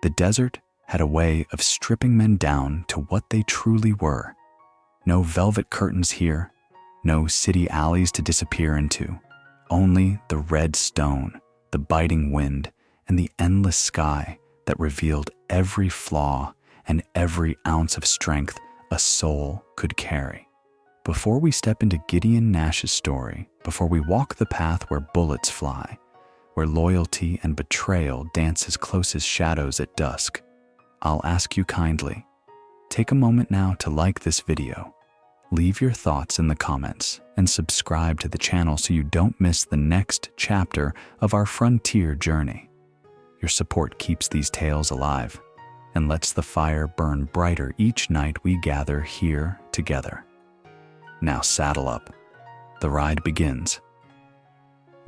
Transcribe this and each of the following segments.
The desert had a way of stripping men down to what they truly were. No velvet curtains here, no city alleys to disappear into, only the red stone, the biting wind, and the endless sky that revealed every flaw and every ounce of strength a soul could carry. Before we step into Gideon Nash's story, before we walk the path where bullets fly, where loyalty and betrayal dance as close as shadows at dusk, I'll ask you kindly, take a moment now to like this video, leave your thoughts in the comments, and subscribe to the channel so you don't miss the next chapter of our frontier journey. Your support keeps these tales alive and lets the fire burn brighter each night we gather here together. Now saddle up. The ride begins.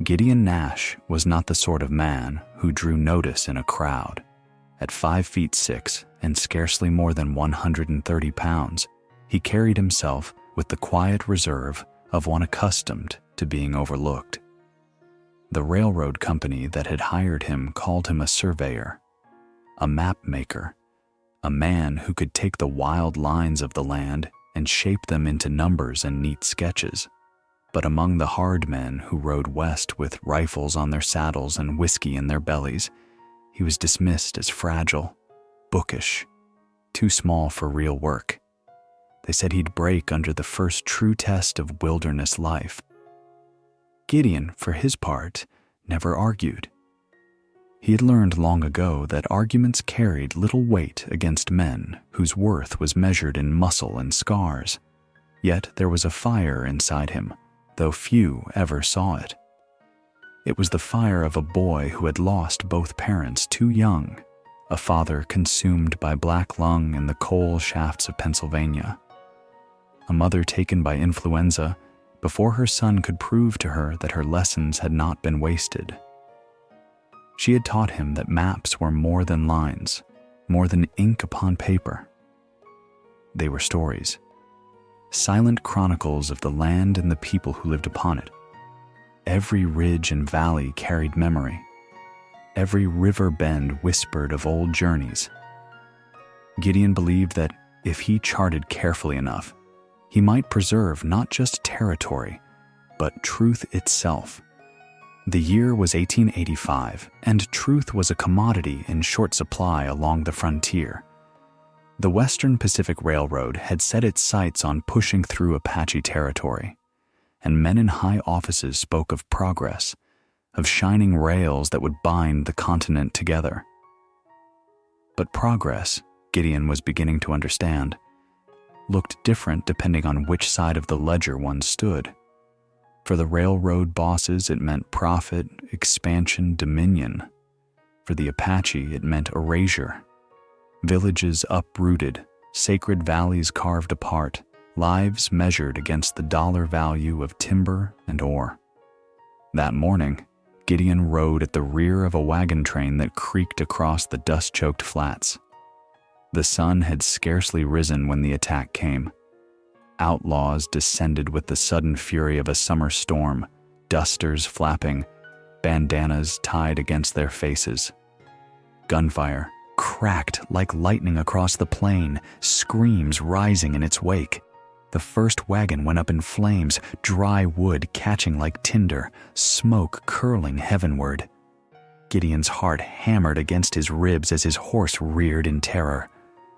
Gideon Nash was not the sort of man who drew notice in a crowd. At 5'6" and scarcely more than 130 pounds, he carried himself with the quiet reserve of one accustomed to being overlooked. The railroad company that had hired him called him a surveyor, a mapmaker, a man who could take the wild lines of the land and shape them into numbers and neat sketches. But among the hard men who rode west with rifles on their saddles and whiskey in their bellies, he was dismissed as fragile, bookish, too small for real work. They said he'd break under the first true test of wilderness life. Gideon, for his part, never argued. He had learned long ago that arguments carried little weight against men whose worth was measured in muscle and scars. Yet there was a fire inside him, though few ever saw it. It was the fire of a boy who had lost both parents too young, a father consumed by black lung in the coal shafts of Pennsylvania, a mother taken by influenza before her son could prove to her that her lessons had not been wasted. She had taught him that maps were more than lines, more than ink upon paper. They were stories, silent chronicles of the land and the people who lived upon it. Every ridge and valley carried memory. Every river bend whispered of old journeys. Gideon believed that if he charted carefully enough, he might preserve not just territory, but truth itself. The year was 1885, and truth was a commodity in short supply along the frontier. The Western Pacific Railroad had set its sights on pushing through Apache territory, and men in high offices spoke of progress, of shining rails that would bind the continent together. But progress, Gideon was beginning to understand, looked different depending on which side of the ledger one stood. For the railroad bosses, it meant profit, expansion, dominion. For the Apache, it meant erasure. Villages uprooted, sacred valleys carved apart, lives measured against the dollar value of timber and ore. That morning, Gideon rode at the rear of a wagon train that creaked across the dust-choked flats. The sun had scarcely risen when the attack came. Outlaws descended with the sudden fury of a summer storm, dusters flapping, bandanas tied against their faces. Gunfire cracked like lightning across the plain, screams rising in its wake. The first wagon went up in flames, dry wood catching like tinder, smoke curling heavenward. Gideon's heart hammered against his ribs as his horse reared in terror.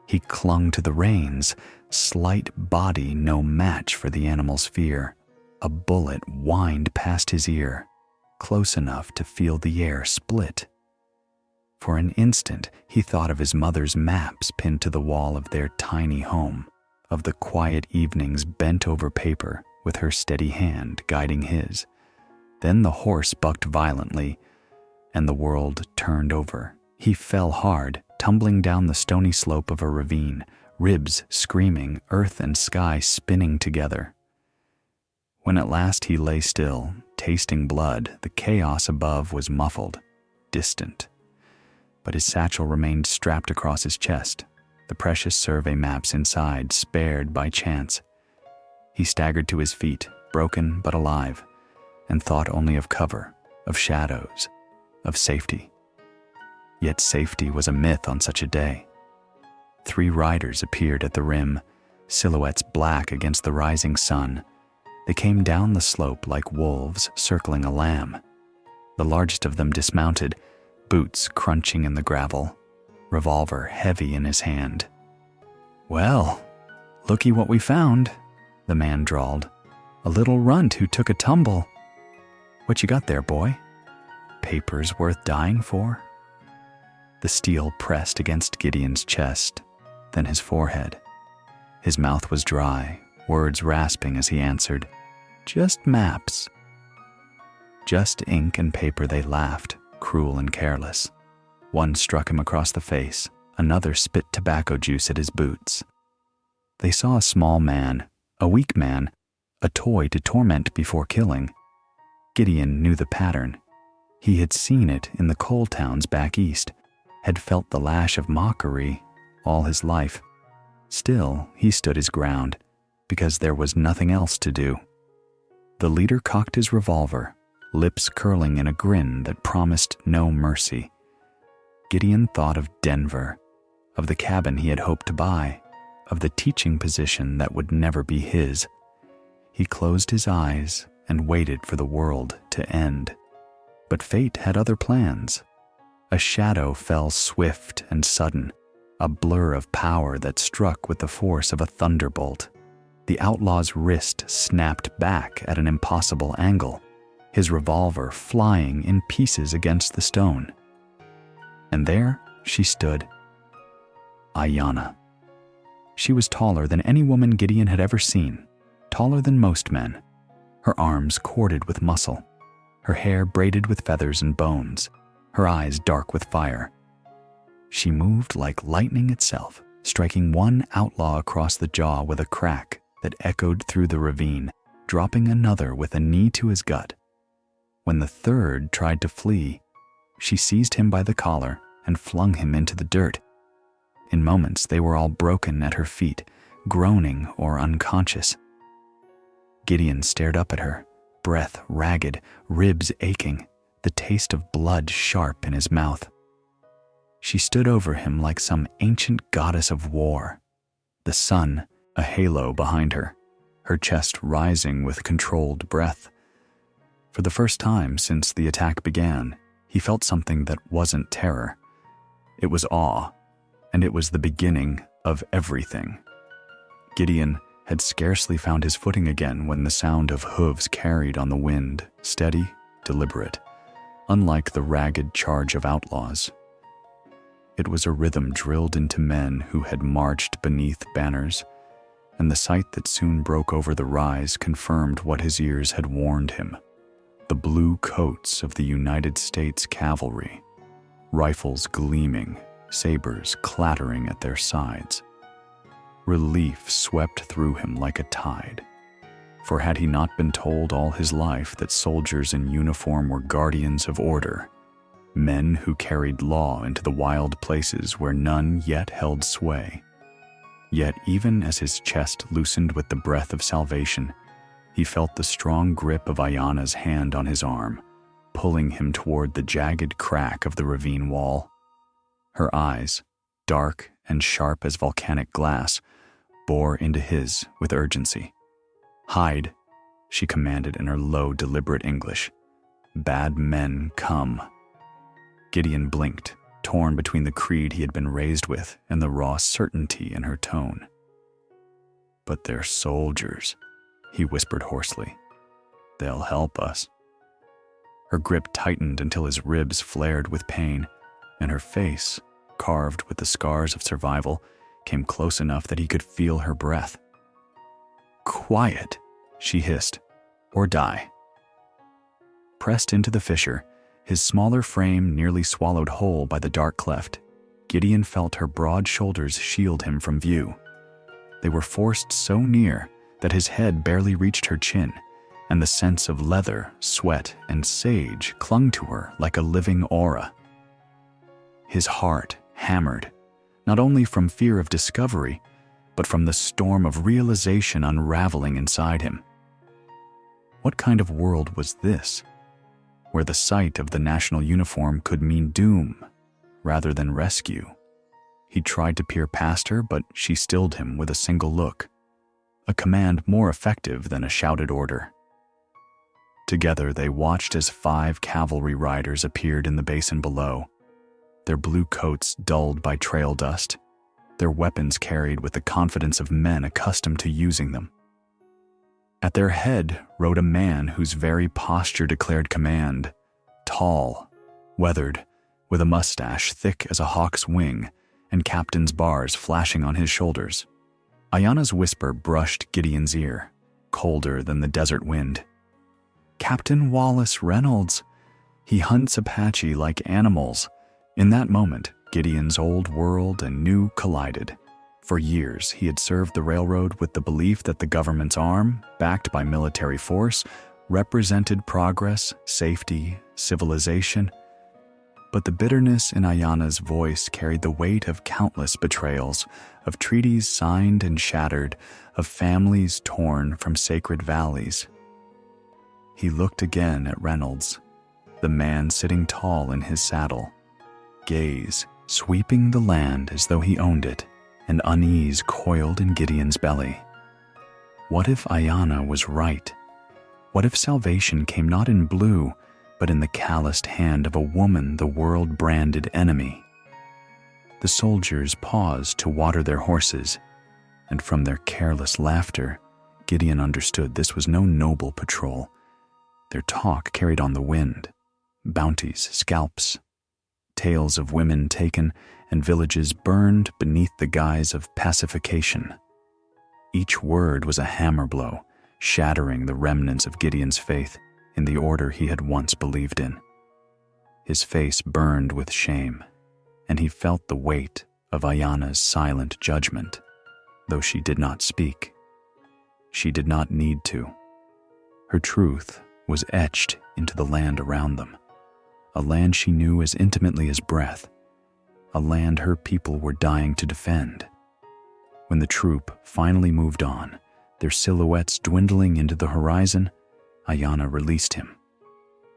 He clung to the reins, slight body no match for the animal's fear. A bullet whined past his ear, close enough to feel the air split. For an instant, he thought of his mother's maps pinned to the wall of their tiny home, of the quiet evenings bent over paper with her steady hand guiding his. Then the horse bucked violently, and the world turned over. He fell hard, tumbling down the stony slope of a ravine, ribs screaming, earth and sky spinning together. When at last he lay still, tasting blood, the chaos above was muffled, distant. But his satchel remained strapped across his chest, the precious survey maps inside spared by chance. He staggered to his feet, broken but alive, and thought only of cover, of shadows, of safety. Yet safety was a myth on such a day. 3 riders appeared at the rim, silhouettes black against the rising sun. They came down the slope like wolves circling a lamb. The largest of them dismounted, boots crunching in the gravel, revolver heavy in his hand. "Well, looky what we found," the man drawled. "A little runt who took a tumble. What you got there, boy? Papers worth dying for?" The steel pressed against Gideon's chest, then his forehead. His mouth was dry, words rasping as he answered, "Just maps." Just ink and paper, they laughed, cruel and careless. One struck him across the face, another spit tobacco juice at his boots. They saw a small man, a weak man, a toy to torment before killing. Gideon knew the pattern. He had seen it in the coal towns back east, had felt the lash of mockery all his life. Still, he stood his ground, because there was nothing else to do. The leader cocked his revolver, lips curling in a grin that promised no mercy. Gideon thought of Denver, of the cabin he had hoped to buy, of the teaching position that would never be his. He closed his eyes and waited for the world to end. But fate had other plans. A shadow fell swift and sudden, a blur of power that struck with the force of a thunderbolt. The outlaw's wrist snapped back at an impossible angle, his revolver flying in pieces against the stone. And there she stood, Ayana. She was taller than any woman Gideon had ever seen, taller than most men. Her arms corded with muscle, her hair braided with feathers and bones, her eyes dark with fire. She moved like lightning itself, striking one outlaw across the jaw with a crack that echoed through the ravine, dropping another with a knee to his gut. When the third tried to flee, she seized him by the collar and flung him into the dirt. In moments, they were all broken at her feet, groaning or unconscious. Gideon stared up at her, breath ragged, ribs aching, the taste of blood sharp in his mouth. She stood over him like some ancient goddess of war, the sun a halo behind her, her chest rising with controlled breath. For the first time since the attack began, he felt something that wasn't terror. It was awe, and it was the beginning of everything. Gideon had scarcely found his footing again when the sound of hooves carried on the wind, steady, deliberate, unlike the ragged charge of outlaws. It was a rhythm drilled into men who had marched beneath banners, and the sight that soon broke over the rise confirmed what his ears had warned him. The blue coats of the United States cavalry, rifles gleaming, sabers clattering at their sides. Relief swept through him like a tide. For had he not been told all his life that soldiers in uniform were guardians of order, men who carried law into the wild places where none yet held sway? Yet even as his chest loosened with the breath of salvation, he felt the strong grip of Ayana's hand on his arm, pulling him toward the jagged crack of the ravine wall. Her eyes, dark and sharp as volcanic glass, bore into his with urgency. "Hide," she commanded in her low, deliberate English. "Bad men come." Gideon blinked, torn between the creed he had been raised with and the raw certainty in her tone. "But they're soldiers," he whispered hoarsely. "They'll help us." Her grip tightened until his ribs flared with pain, and her face, carved with the scars of survival, came close enough that he could feel her breath. "Quiet," she hissed, "or die." Pressed into the fissure, his smaller frame nearly swallowed whole by the dark cleft, Gideon felt her broad shoulders shield him from view. They were forced so near that his head barely reached her chin, and the sense of leather, sweat, and sage clung to her like a living aura. His heart hammered, not only from fear of discovery, but from the storm of realization unraveling inside him. What kind of world was this, where the sight of the national uniform could mean doom, rather than rescue. He tried to peer past her, but she stilled him with a single look, a command more effective than a shouted order. Together they watched as 5 cavalry riders appeared in the basin below, their blue coats dulled by trail dust, their weapons carried with the confidence of men accustomed to using them. At their head rode a man whose very posture declared command, tall, weathered, with a mustache thick as a hawk's wing and captain's bars flashing on his shoulders. Ayana's whisper brushed Gideon's ear, colder than the desert wind. "Captain Wallace Reynolds. He hunts Apache like animals." In that moment, Gideon's old world and new collided. For years, he had served the railroad with the belief that the government's arm, backed by military force, represented progress, safety, civilization. But the bitterness in Ayana's voice carried the weight of countless betrayals, of treaties signed and shattered, of families torn from sacred valleys. He looked again at Reynolds, the man sitting tall in his saddle, gaze sweeping the land as though he owned it, and unease coiled in Gideon's belly. What if Ayana was right? What if salvation came not in blue, but in the calloused hand of a woman the world branded enemy? The soldiers paused to water their horses, and from their careless laughter, Gideon understood this was no noble patrol. Their talk carried on the wind, bounties, scalps, tales of women taken and villages burned beneath the guise of pacification. Each word was a hammer blow, shattering the remnants of Gideon's faith in the order he had once believed in. His face burned with shame, and he felt the weight of Ayana's silent judgment, though she did not speak. She did not need to. Her truth was etched into the land around them, a land she knew as intimately as breath, a land her people were dying to defend. When the troop finally moved on, their silhouettes dwindling into the horizon, Ayana released him.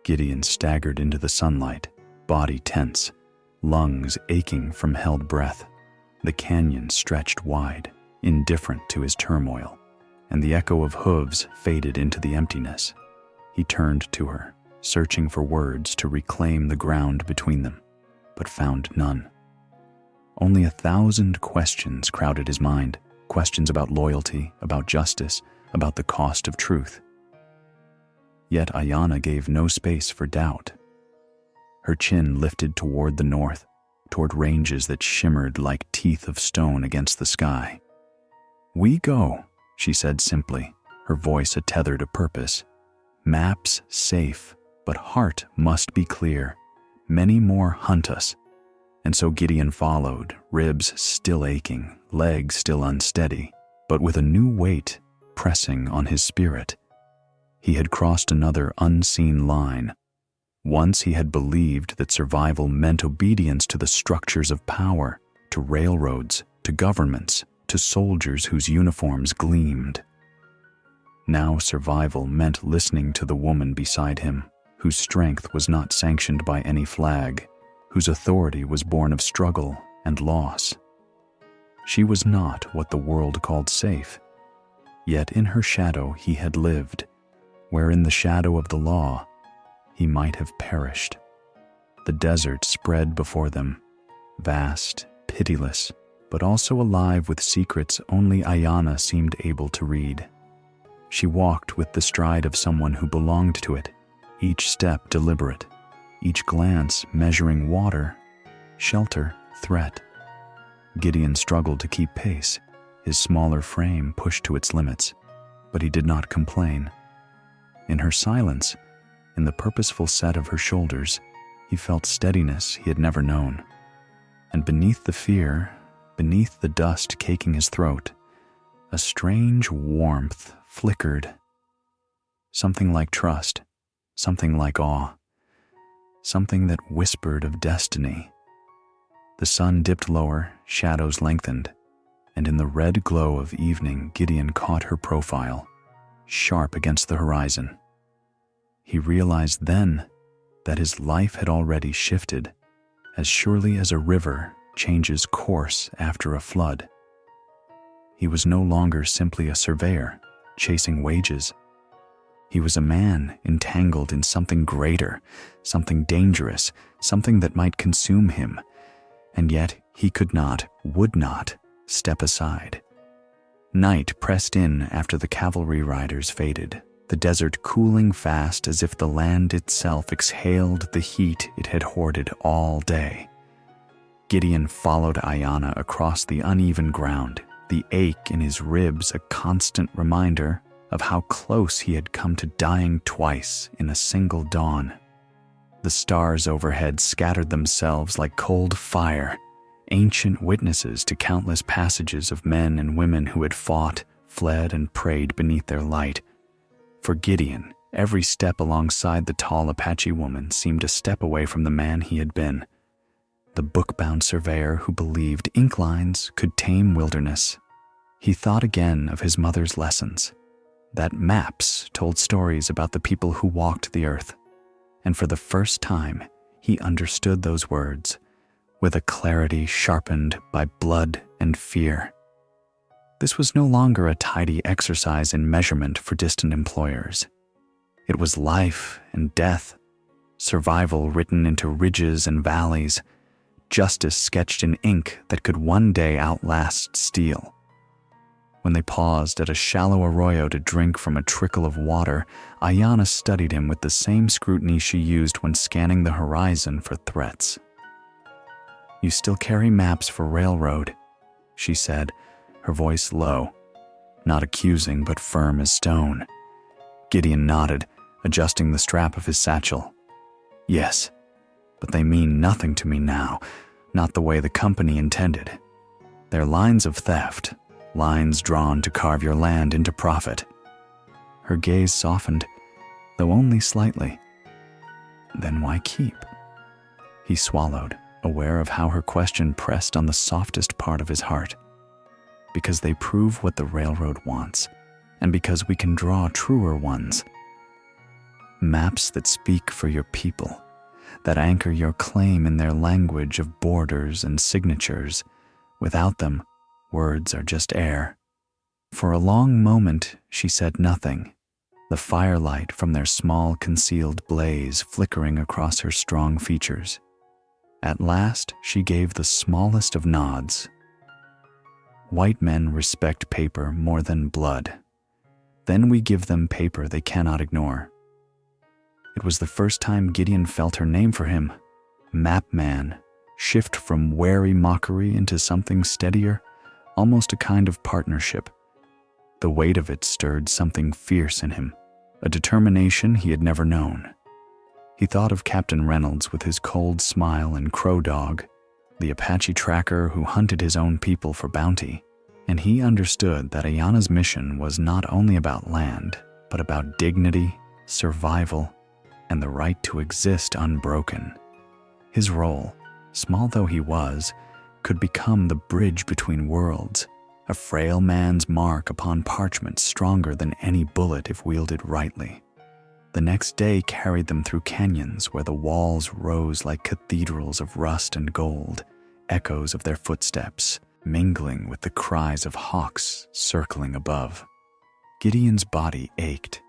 Gideon staggered into the sunlight, body tense, lungs aching from held breath. The canyon stretched wide, indifferent to his turmoil, and the echo of hooves faded into the emptiness. He turned to her, searching for words to reclaim the ground between them, but found none. Only 1,000 questions crowded his mind, questions about loyalty, about justice, about the cost of truth. Yet Ayana gave no space for doubt. Her chin lifted toward the north, toward ranges that shimmered like teeth of stone against the sky. "We go," she said simply, her voice a tether to purpose. "Maps safe, but heart must be clear. Many more hunt us." And so Gideon followed, ribs still aching, legs still unsteady, but with a new weight pressing on his spirit. He had crossed another unseen line. Once he had believed that survival meant obedience to the structures of power, to railroads, to governments, to soldiers whose uniforms gleamed. Now survival meant listening to the woman beside him, whose strength was not sanctioned by any flag, whose authority was born of struggle and loss. She was not what the world called safe, yet in her shadow he had lived, where in the shadow of the law he might have perished. The desert spread before them, vast, pitiless, but also alive with secrets only Ayana seemed able to read. She walked with the stride of someone who belonged to it, each step deliberate, each glance measuring water, shelter, threat. Gideon struggled to keep pace, his smaller frame pushed to its limits, but he did not complain. In her silence, in the purposeful set of her shoulders, he felt steadiness he had never known. And beneath the fear, beneath the dust caking his throat, a strange warmth flickered. Something like trust, something like awe, something that whispered of destiny. The sun dipped lower, shadows lengthened, and in the red glow of evening Gideon caught her profile, sharp against the horizon. He realized then that his life had already shifted, as surely as a river changes course after a flood. He was no longer simply a surveyor, chasing wages. He was a man entangled in something greater, something dangerous, something that might consume him, and yet he could not, would not, step aside. Night pressed in after the cavalry riders faded, the desert cooling fast as if the land itself exhaled the heat it had hoarded all day. Gideon followed Ayana across the uneven ground, the ache in his ribs a constant reminder of how close he had come to dying twice in a single dawn. The stars overhead scattered themselves like cold fire, ancient witnesses to countless passages of men and women who had fought, fled, and prayed beneath their light. For Gideon, every step alongside the tall Apache woman seemed a step away from the man he had been, the book-bound surveyor who believed ink lines could tame wilderness. He thought again of his mother's lessons, that maps told stories about the people who walked the earth, and for the first time he understood those words with a clarity sharpened by blood and fear. This was no longer a tidy exercise in measurement for distant employers. It was life and death, survival written into ridges and valleys, justice sketched in ink that could one day outlast steel. When they paused at a shallow arroyo to drink from a trickle of water, Ayana studied him with the same scrutiny she used when scanning the horizon for threats. "You still carry maps for railroad," she said, her voice low, not accusing but firm as stone. Gideon nodded, adjusting the strap of his satchel. "Yes, but they mean nothing to me now, not the way the company intended. They're lines of theft, lines drawn to carve your land into profit." Her gaze softened, though only slightly. "Then why keep?" He swallowed, aware of how her question pressed on the softest part of his heart. "Because they prove what the railroad wants, and because we can draw truer ones. Maps that speak for your people, that anchor your claim in their language of borders and signatures. Without them, words are just air." For a long moment, she said nothing, the firelight from their small concealed blaze flickering across her strong features. At last, she gave the smallest of nods. "White men respect paper more than blood. Then we give them paper they cannot ignore." It was the first time Gideon felt her name for him, Mapman, shift from wary mockery into something steadier, almost a kind of partnership. The weight of it stirred something fierce in him, a determination he had never known. He thought of Captain Reynolds with his cold smile and crow dog, the Apache tracker who hunted his own people for bounty, and he understood that Ayana's mission was not only about land, but about dignity, survival, and the right to exist unbroken. His role, small though he was, could become the bridge between worlds, a frail man's mark upon parchment stronger than any bullet if wielded rightly. The next day carried them through canyons where the walls rose like cathedrals of rust and gold, echoes of their footsteps, mingling with the cries of hawks circling above. Gideon's body ached,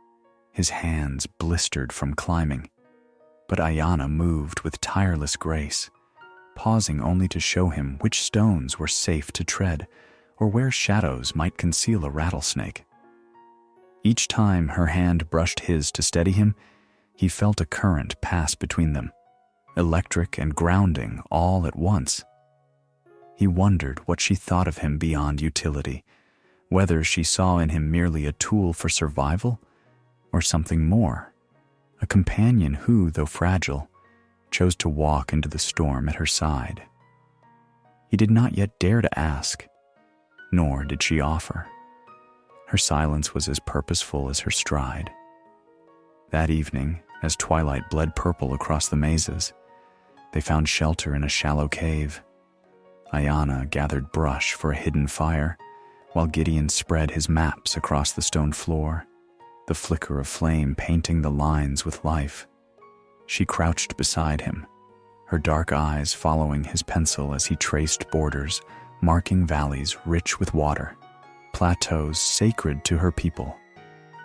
his hands blistered from climbing, but Ayana moved with tireless grace, pausing only to show him which stones were safe to tread or where shadows might conceal a rattlesnake. Each time her hand brushed his to steady him, he felt a current pass between them, electric and grounding all at once. He wondered what she thought of him beyond utility, whether she saw in him merely a tool for survival or something more, a companion who, though fragile, chose to walk into the storm at her side. He did not yet dare to ask, nor did she offer. Her silence was as purposeful as her stride. That evening, as twilight bled purple across the mazes, they found shelter in a shallow cave. Ayana gathered brush for a hidden fire, while Gideon spread his maps across the stone floor, the flicker of flame painting the lines with life. She crouched beside him, her dark eyes following his pencil as he traced borders, marking valleys rich with water, plateaus sacred to her people,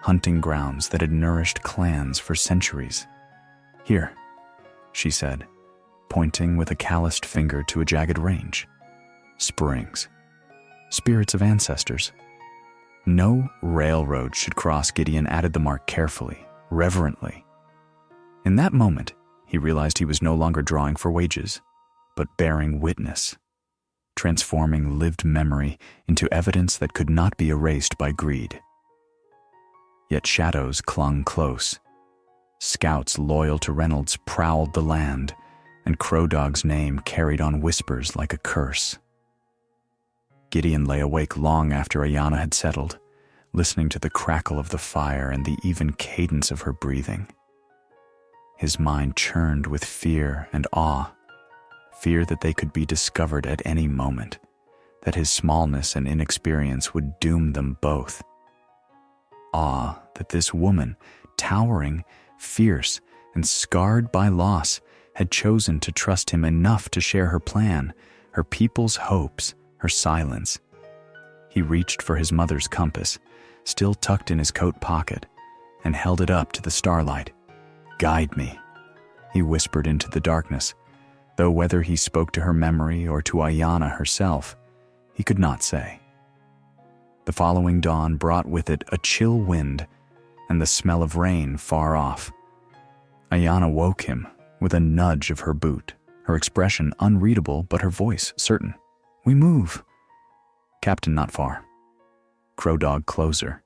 hunting grounds that had nourished clans for centuries. "Here," she said, pointing with a calloused finger to a jagged range. "Springs. Spirits of ancestors." No railroad should cross. Gideon added the mark carefully, reverently. In that moment, he realized he was no longer drawing for wages, but bearing witness, transforming lived memory into evidence that could not be erased by greed. Yet shadows clung close. Scouts loyal to Reynolds prowled the land, and Crow Dog's name carried on whispers like a curse. Gideon lay awake long after Ayana had settled, listening to the crackle of the fire and the even cadence of her breathing. His mind churned with fear and awe, fear that they could be discovered at any moment, that his smallness and inexperience would doom them both. Awe that this woman, towering, fierce, and scarred by loss, had chosen to trust him enough to share her plan, her people's hopes, her silence. He reached for his mother's compass, still tucked in his coat pocket, and held it up to the starlight. "Guide me," he whispered into the darkness, though whether he spoke to her memory or to Ayana herself, he could not say. The following dawn brought with it a chill wind and the smell of rain far off. Ayana woke him with a nudge of her boot, her expression unreadable but her voice certain. "We move." "Captain, not far." Crow Dog closer.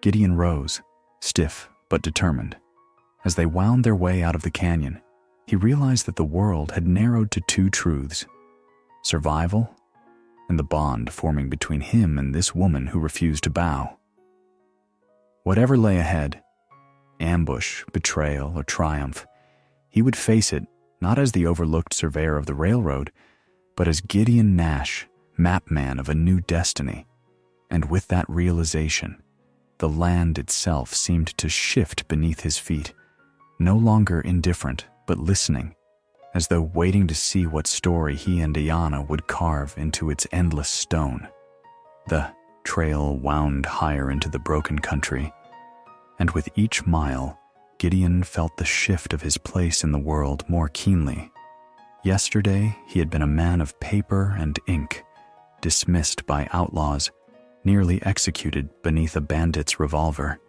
Gideon rose, stiff but determined. As they wound their way out of the canyon, he realized that the world had narrowed to two truths: survival and the bond forming between him and this woman who refused to bow. Whatever lay ahead, ambush, betrayal, or triumph, he would face it not as the overlooked surveyor of the railroad, but as Gideon Nash, mapman of a new destiny. And with that realization, the land itself seemed to shift beneath his feet, no longer indifferent, but listening, as though waiting to see what story he and Ayana would carve into its endless stone. The trail wound higher into the broken country, and with each mile, Gideon felt the shift of his place in the world more keenly. Yesterday, he had been a man of paper and ink, dismissed by outlaws, nearly executed beneath a bandit's revolver,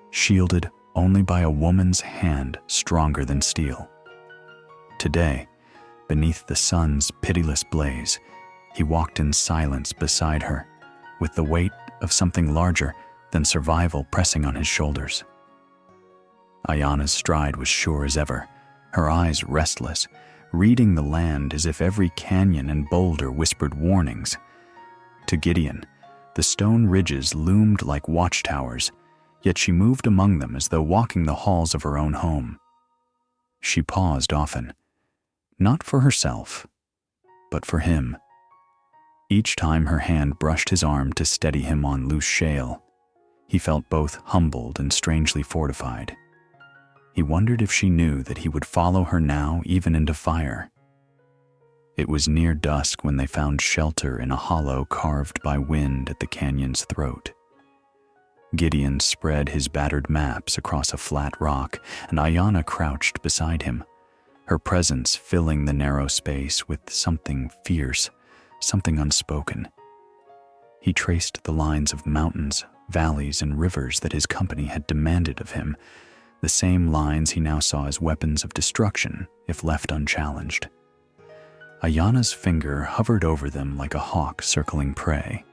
shielded only by a woman's hand stronger than steel. Today, beneath the sun's pitiless blaze, he walked in silence beside her, with the weight of something larger than survival pressing on his shoulders. Ayana's stride was sure as ever, her eyes restless, reading the land as if every canyon and boulder whispered warnings. To Gideon, the stone ridges loomed like watchtowers, yet she moved among them as though walking the halls of her own home. She paused often, not for herself, but for him. Each time her hand brushed his arm to steady him on loose shale, he felt both humbled and strangely fortified. He wondered if she knew that he would follow her now even into fire. It was near dusk when they found shelter in a hollow carved by wind at the canyon's throat. Gideon spread his battered maps across a flat rock, and Ayana crouched beside him, her presence filling the narrow space with something fierce, something unspoken. He traced the lines of mountains, valleys, and rivers that his company had demanded of him, the same lines he now saw as weapons of destruction if left unchallenged. Ayana's finger hovered over them like a hawk circling prey.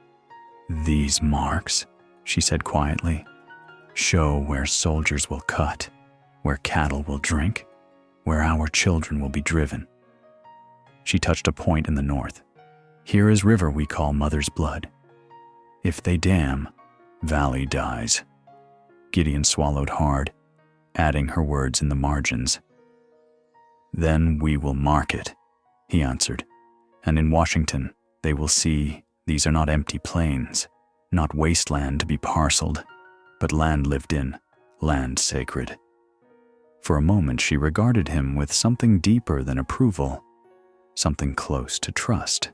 "These marks," she said quietly, "show where soldiers will cut, where cattle will drink, where our children will be driven." She touched a point in the north. "Here is river we call Mother's Blood. If they dam, valley dies." Gideon swallowed hard, adding her words in the margins. "Then we will mark it," he answered, "and in Washington they will see these are not empty plains, not wasteland to be parceled, but land lived in, land sacred." For a moment she regarded him with something deeper than approval, something close to trust.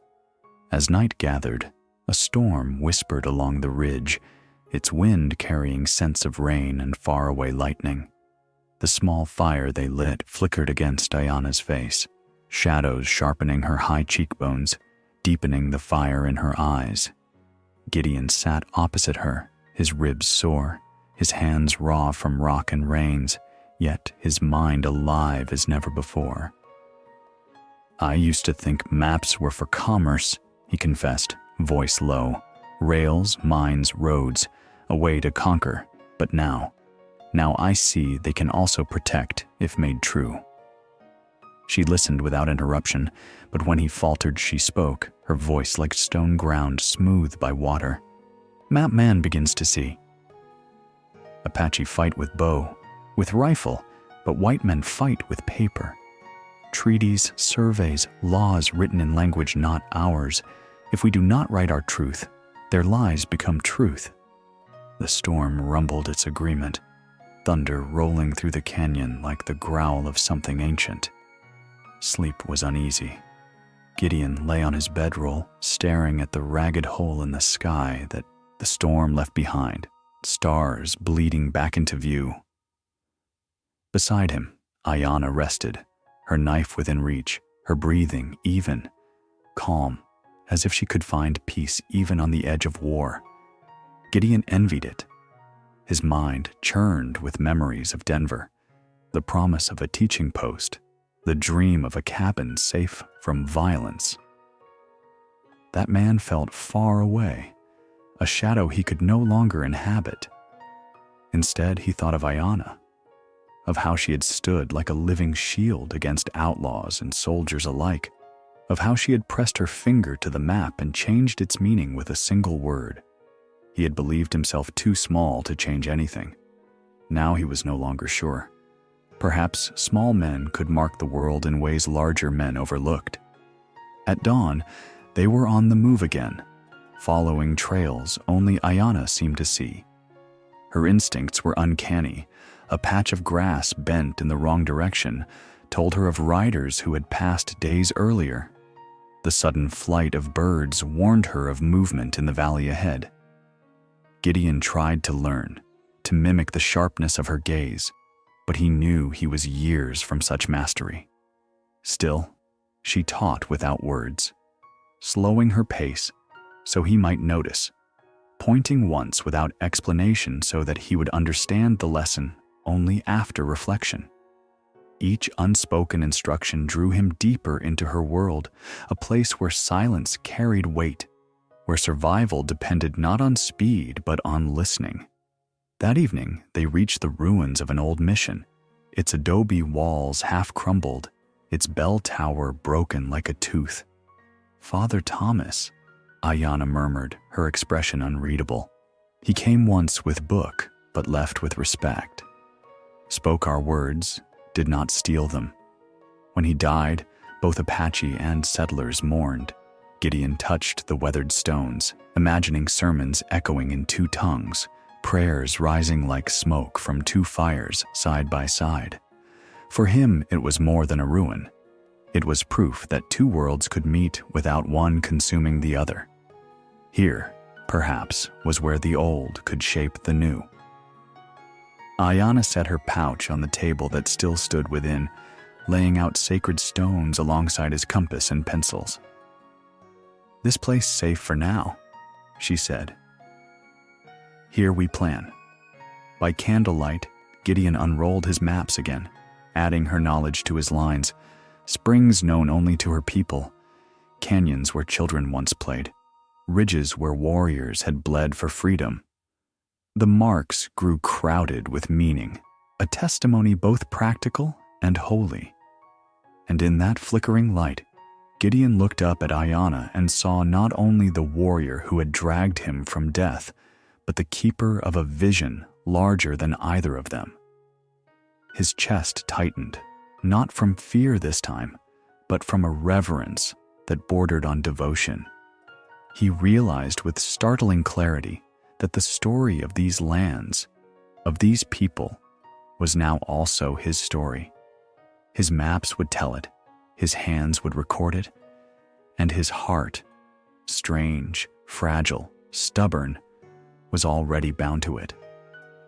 As night gathered, a storm whispered along the ridge, its wind carrying scents of rain and faraway lightning. The small fire they lit flickered against Ayana's face, shadows sharpening her high cheekbones, deepening the fire in her eyes. Gideon sat opposite her, his ribs sore, his hands raw from rock and rains, yet his mind alive as never before. "I used to think maps were for commerce," he confessed, voice low. "Rails, mines, roads, a way to conquer. But now I see they can also protect if made true." She listened without interruption, but when he faltered she spoke, her voice like stone ground smooth by water. "Map man begins to see. Apache fight with bow, with rifle, but white men fight with paper. Treaties, surveys, laws written in language not ours. If we do not write our truth, their lies become truth." The storm rumbled its agreement, thunder rolling through the canyon like the growl of something ancient. Sleep was uneasy. Gideon lay on his bedroll, staring at the ragged hole in the sky that the storm left behind, stars bleeding back into view. Beside him, Ayana rested, her knife within reach, her breathing even, calm, as if she could find peace even on the edge of war. Gideon envied it. His mind churned with memories of Denver, the promise of a teaching post, the dream of a cabin safe from violence. That man felt far away, a shadow he could no longer inhabit. Instead, he thought of Ayana, of how she had stood like a living shield against outlaws and soldiers alike, of how she had pressed her finger to the map and changed its meaning with a single word. He had believed himself too small to change anything. Now he was no longer sure. Perhaps small men could mark the world in ways larger men overlooked. At dawn, they were on the move again, following trails only Ayana seemed to see. Her instincts were uncanny. A patch of grass bent in the wrong direction told her of riders who had passed days earlier. The sudden flight of birds warned her of movement in the valley ahead. Gideon tried to learn, to mimic the sharpness of her gaze, but he knew he was years from such mastery. Still, she taught without words, slowing her pace so he might notice, pointing once without explanation so that he would understand the lesson only after reflection. Each unspoken instruction drew him deeper into her world, a place where silence carried weight, where survival depended not on speed but on listening. That evening, they reached the ruins of an old mission, its adobe walls half crumbled, its bell tower broken like a tooth. "Father Thomas," Ayana murmured, her expression unreadable. "He came once with book, but left with respect. Spoke our words, did not steal them. When he died, both Apache and settlers mourned." Gideon touched the weathered stones, imagining sermons echoing in two tongues, prayers rising like smoke from two fires side by side. For him, it was more than a ruin. It was proof that two worlds could meet without one consuming the other. Here, perhaps, was where the old could shape the new. Ayana set her pouch on the table that still stood within, laying out sacred stones alongside his compass and pencils. "This place safe for now," she said. "Here we plan." By candlelight, Gideon unrolled his maps again, adding her knowledge to his lines. Springs known only to her people, canyons where children once played, ridges where warriors had bled for freedom. The marks grew crowded with meaning, a testimony both practical and holy. And in that flickering light, Gideon looked up at Ayana and saw not only the warrior who had dragged him from death, but the keeper of a vision larger than either of them. His chest tightened, not from fear this time, but from a reverence that bordered on devotion. He realized with startling clarity that the story of these lands, of these people, was now also his story. His maps would tell it, his hands would record it, and his heart, strange, fragile, stubborn, was already bound to it.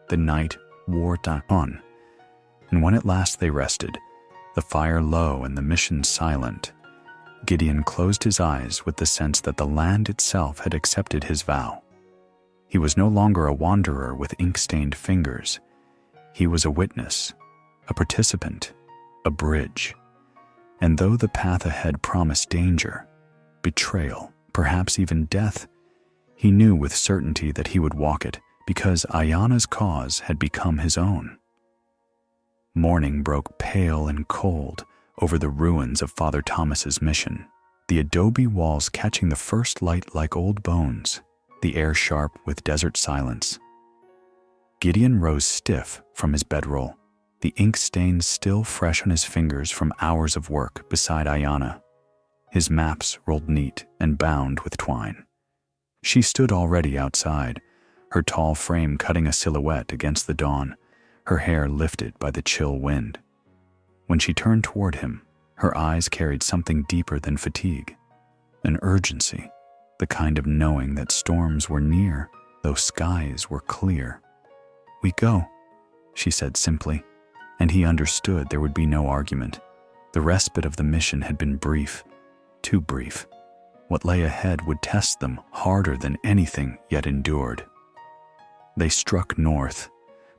The night wore on, and when at last they rested, the fire low and the mission silent, Gideon closed his eyes with the sense that the land itself had accepted his vow. He was no longer a wanderer with ink-stained fingers. He was a witness, a participant, a bridge. And though the path ahead promised danger, betrayal, perhaps even death, he knew with certainty that he would walk it because Ayana's cause had become his own. Morning broke pale and cold over the ruins of Father Thomas's mission, the adobe walls catching the first light like old bones, the air sharp with desert silence. Gideon rose stiff from his bedroll, the ink stains still fresh on his fingers from hours of work beside Ayana. His maps rolled neat and bound with twine. She stood already outside, her tall frame cutting a silhouette against the dawn, her hair lifted by the chill wind. When she turned toward him, her eyes carried something deeper than fatigue, an urgency, the kind of knowing that storms were near, though skies were clear. "We go," she said simply, and he understood there would be no argument. The respite of the mission had been brief, too brief. What lay ahead would test them harder than anything yet endured. They struck north,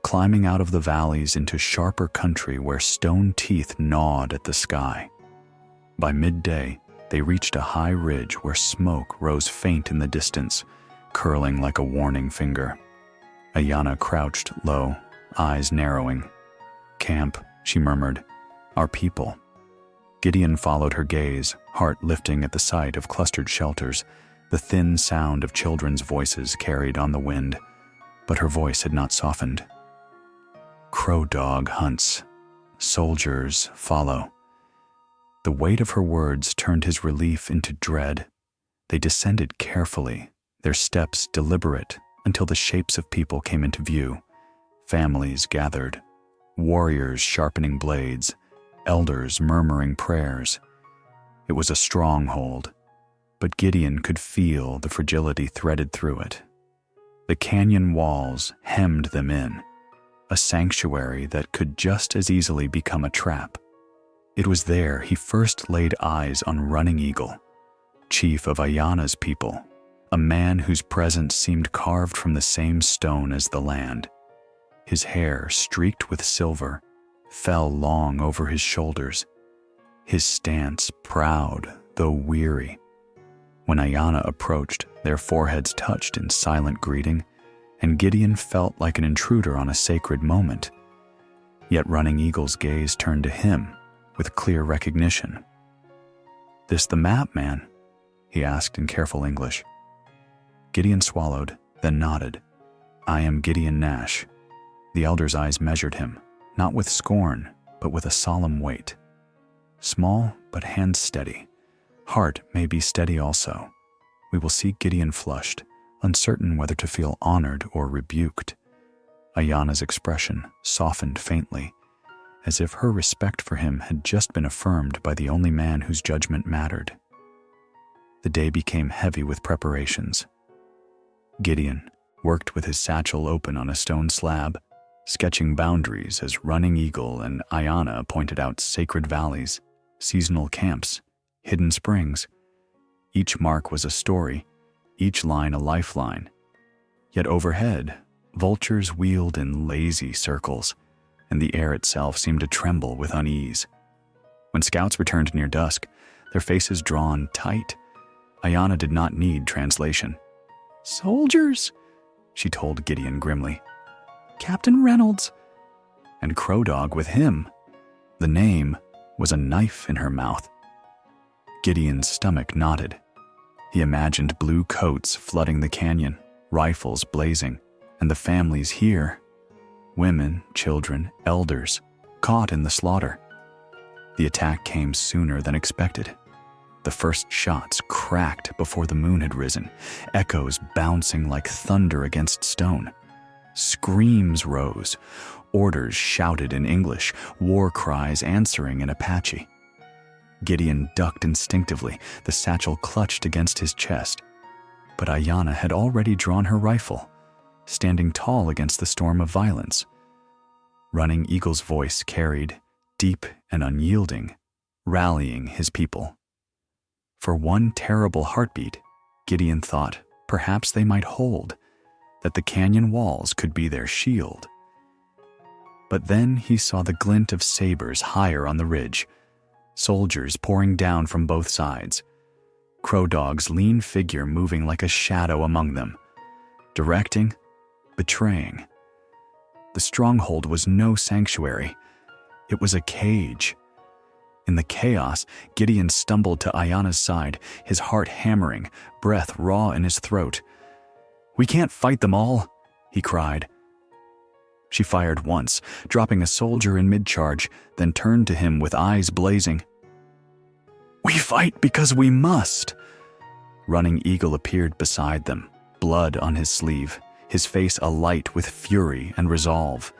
climbing out of the valleys into sharper country where stone teeth gnawed at the sky. By midday, they reached a high ridge where smoke rose faint in the distance, curling like a warning finger. Ayana crouched low, eyes narrowing. "Camp," she murmured. "Our people." Gideon followed her gaze, heart lifting at the sight of clustered shelters, the thin sound of children's voices carried on the wind, but her voice had not softened. "Crow dog hunts. Soldiers follow." The weight of her words turned his relief into dread. They descended carefully, their steps deliberate, until the shapes of people came into view. Families gathered, warriors sharpening blades, elders murmuring prayers. It was a stronghold, but Gideon could feel the fragility threaded through it. The canyon walls hemmed them in, a sanctuary that could just as easily become a trap. It was there he first laid eyes on Running Eagle, chief of Ayana's people, a man whose presence seemed carved from the same stone as the land. His hair, streaked with silver, fell long over his shoulders, his stance proud though weary. When Ayana approached, their foreheads touched in silent greeting, and Gideon felt like an intruder on a sacred moment. Yet Running Eagle's gaze turned to him with clear recognition. "This the map man?" he asked in careful English. Gideon swallowed, then nodded. "I am Gideon Nash." The elder's eyes measured him, not with scorn, but with a solemn weight. Small, but hands steady. Heart may be steady also. We will see Gideon flushed, uncertain whether to feel honored or rebuked. Ayana's expression softened faintly, as if her respect for him had just been affirmed by the only man whose judgment mattered. The day became heavy with preparations. Gideon worked with his satchel open on a stone slab, sketching boundaries as Running Eagle and Ayana pointed out sacred valleys, seasonal camps, hidden springs. Each mark was a story, each line a lifeline. Yet overhead, vultures wheeled in lazy circles, and the air itself seemed to tremble with unease. When scouts returned near dusk, their faces drawn tight, Ayana did not need translation. "Soldiers," she told Gideon grimly. "Captain Reynolds." And Crow Dog with him. The name was a knife in her mouth. Gideon's stomach knotted. He imagined blue coats flooding the canyon, rifles blazing, and the families here. Women, children, elders, caught in the slaughter. The attack came sooner than expected. The first shots cracked before the moon had risen, echoes bouncing like thunder against stone. Screams rose, orders shouted in English, war cries answering in Apache. Gideon ducked instinctively, the satchel clutched against his chest. But Ayana had already drawn her rifle, standing tall against the storm of violence. Running Eagle's voice carried, deep and unyielding, rallying his people. For one terrible heartbeat, Gideon thought perhaps they might hold, that the canyon walls could be their shield. But then he saw the glint of sabers higher on the ridge, soldiers pouring down from both sides, Crow Dog's lean figure moving like a shadow among them, directing, betraying. The stronghold was no sanctuary. It was a cage. In the chaos, Gideon stumbled to Ayana's side, his heart hammering, breath raw in his throat. "We can't fight them all," he cried. She fired once, dropping a soldier in mid-charge, then turned to him with eyes blazing. "We fight because we must." Running Eagle appeared beside them, blood on his sleeve, his face alight with fury and resolve.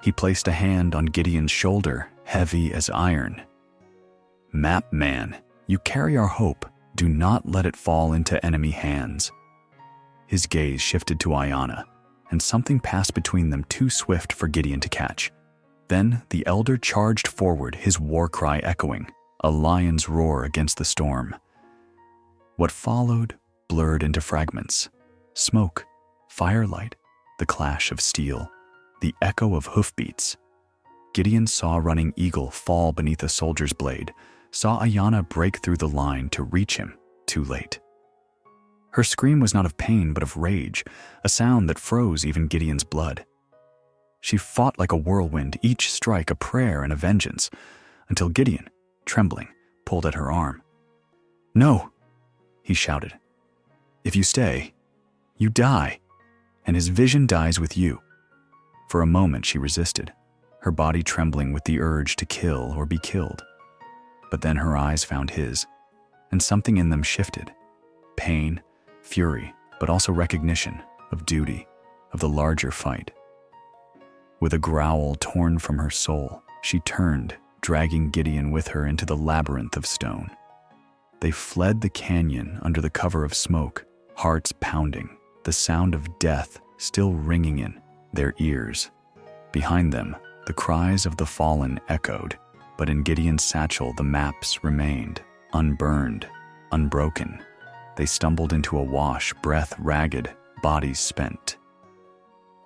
He placed a hand on Gideon's shoulder, heavy as iron. "Map man, you carry our hope. Do not let it fall into enemy hands." His gaze shifted to Ayana, and something passed between them too swift for Gideon to catch. Then the elder charged forward, his war cry echoing, a lion's roar against the storm. What followed blurred into fragments. Smoke, firelight, the clash of steel, the echo of hoofbeats. Gideon saw Running Eagle fall beneath a soldier's blade, saw Ayana break through the line to reach him, too late. Her scream was not of pain but of rage, a sound that froze even Gideon's blood. She fought like a whirlwind, each strike a prayer and a vengeance, until Gideon, trembling, pulled at her arm. "No," he shouted. "If you stay, you die, and his vision dies with you." For a moment she resisted, her body trembling with the urge to kill or be killed. But then her eyes found his, and something in them shifted. Pain, fury, but also recognition of duty, of the larger fight. With a growl torn from her soul, she turned, dragging Gideon with her into the labyrinth of stone. They fled the canyon under the cover of smoke, hearts pounding, the sound of death still ringing in their ears. Behind them, the cries of the fallen echoed, but in Gideon's satchel the maps remained, unburned, unbroken. They stumbled into a wash, breath ragged, bodies spent.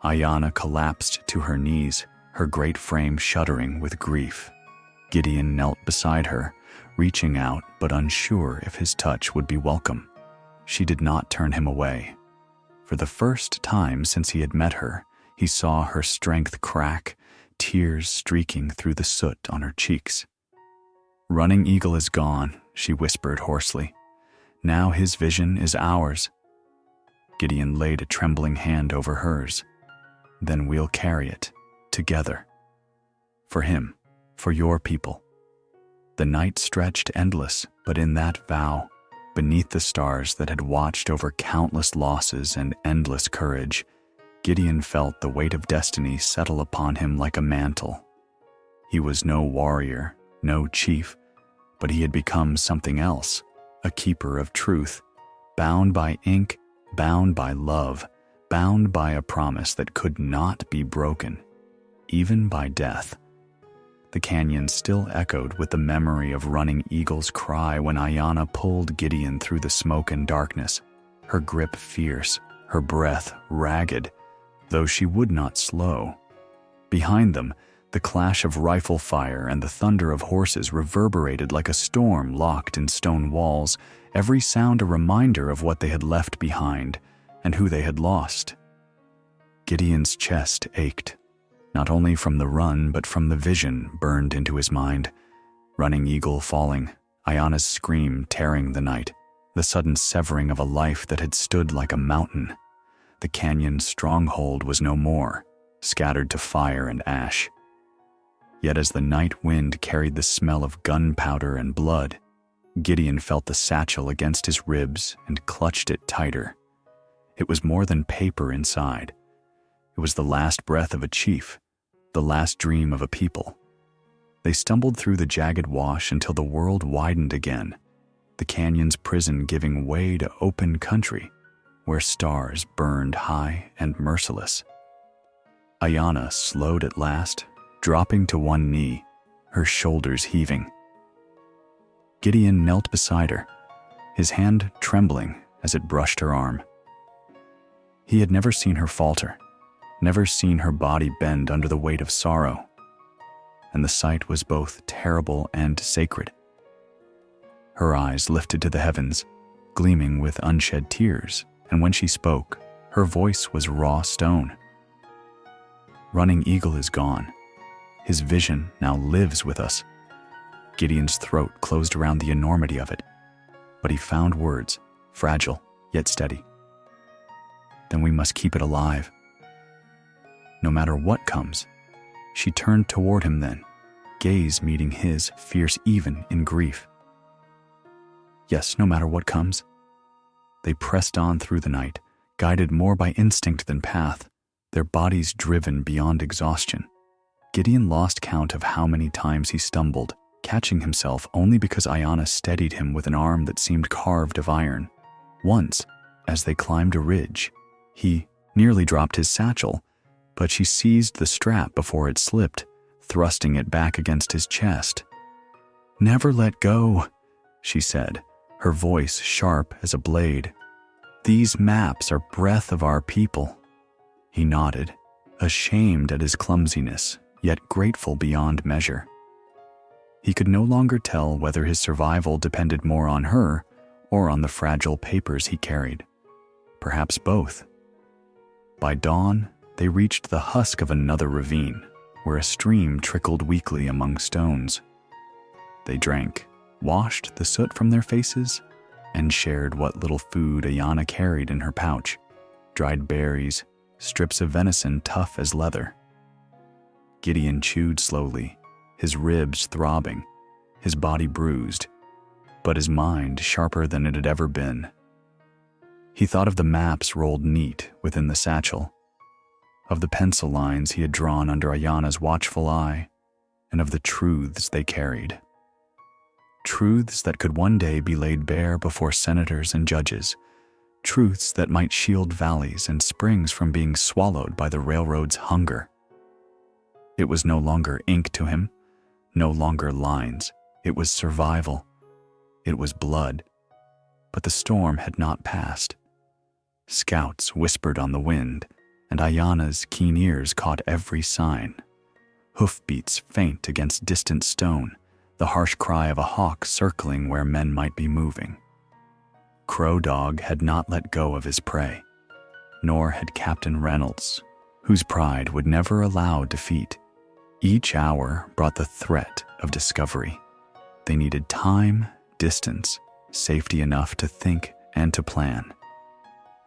Ayana collapsed to her knees, her great frame shuddering with grief. Gideon knelt beside her, reaching out but unsure if his touch would be welcome. She did not turn him away. For the first time since he had met her, he saw her strength crack, tears streaking through the soot on her cheeks. "Running Eagle is gone," she whispered hoarsely. "Now his vision is ours." Gideon laid a trembling hand over hers. "Then we'll carry it, together. For him, for your people." The night stretched endless, but in that vow, beneath the stars that had watched over countless losses and endless courage, Gideon felt the weight of destiny settle upon him like a mantle. He was no warrior, no chief, but he had become something else, a keeper of truth, bound by ink, bound by love, bound by a promise that could not be broken, even by death. The canyon still echoed with the memory of Running Eagle's cry when Ayana pulled Gideon through the smoke and darkness, her grip fierce, her breath ragged, though she would not slow. Behind them, the clash of rifle fire and the thunder of horses reverberated like a storm locked in stone walls, every sound a reminder of what they had left behind and who they had lost. Gideon's chest ached, not only from the run but from the vision burned into his mind. Running Eagle falling, Ayana's scream tearing the night, the sudden severing of a life that had stood like a mountain. The canyon's stronghold was no more, scattered to fire and ash. Yet as the night wind carried the smell of gunpowder and blood, Gideon felt the satchel against his ribs and clutched it tighter. It was more than paper inside. It was the last breath of a chief, the last dream of a people. They stumbled through the jagged wash until the world widened again, the canyon's prison giving way to open country, where stars burned high and merciless. Ayana slowed at last, dropping to one knee, her shoulders heaving. Gideon knelt beside her, his hand trembling as it brushed her arm. He had never seen her falter, never seen her body bend under the weight of sorrow, and the sight was both terrible and sacred. Her eyes lifted to the heavens, gleaming with unshed tears, and when she spoke, her voice was raw stone. Running Eagle is gone. His vision now lives with us. Gideon's throat closed around the enormity of it, but he found words, fragile yet steady. Then we must keep it alive. No matter what comes. She turned toward him then, gaze meeting his, fierce even in grief. Yes, no matter what comes. They pressed on through the night, guided more by instinct than path, their bodies driven beyond exhaustion. Gideon lost count of how many times he stumbled, catching himself only because Ayana steadied him with an arm that seemed carved of iron. Once, as they climbed a ridge, he nearly dropped his satchel, but she seized the strap before it slipped, thrusting it back against his chest. "Never let go," she said, her voice sharp as a blade. "These maps are breath of our people." He nodded, ashamed at his clumsiness, yet grateful beyond measure. He could no longer tell whether his survival depended more on her or on the fragile papers he carried. Perhaps both. By dawn, they reached the husk of another ravine, where a stream trickled weakly among stones. They drank, washed the soot from their faces, and shared what little food Ayana carried in her pouch, dried berries, strips of venison tough as leather. Gideon chewed slowly, his ribs throbbing, his body bruised, but his mind sharper than it had ever been. He thought of the maps rolled neat within the satchel, of the pencil lines he had drawn under Ayana's watchful eye, and of the truths they carried. Truths that could one day be laid bare before senators and judges, truths that might shield valleys and springs from being swallowed by the railroad's hunger. It was no longer ink to him, no longer lines. It was survival. It was blood. But the storm had not passed. Scouts whispered on the wind, and Ayana's keen ears caught every sign. Hoofbeats faint against distant stone, the harsh cry of a hawk circling where men might be moving. Crow Dog had not let go of his prey, nor had Captain Reynolds, whose pride would never allow defeat. Each hour brought the threat of discovery. They needed time, distance, safety enough to think and to plan.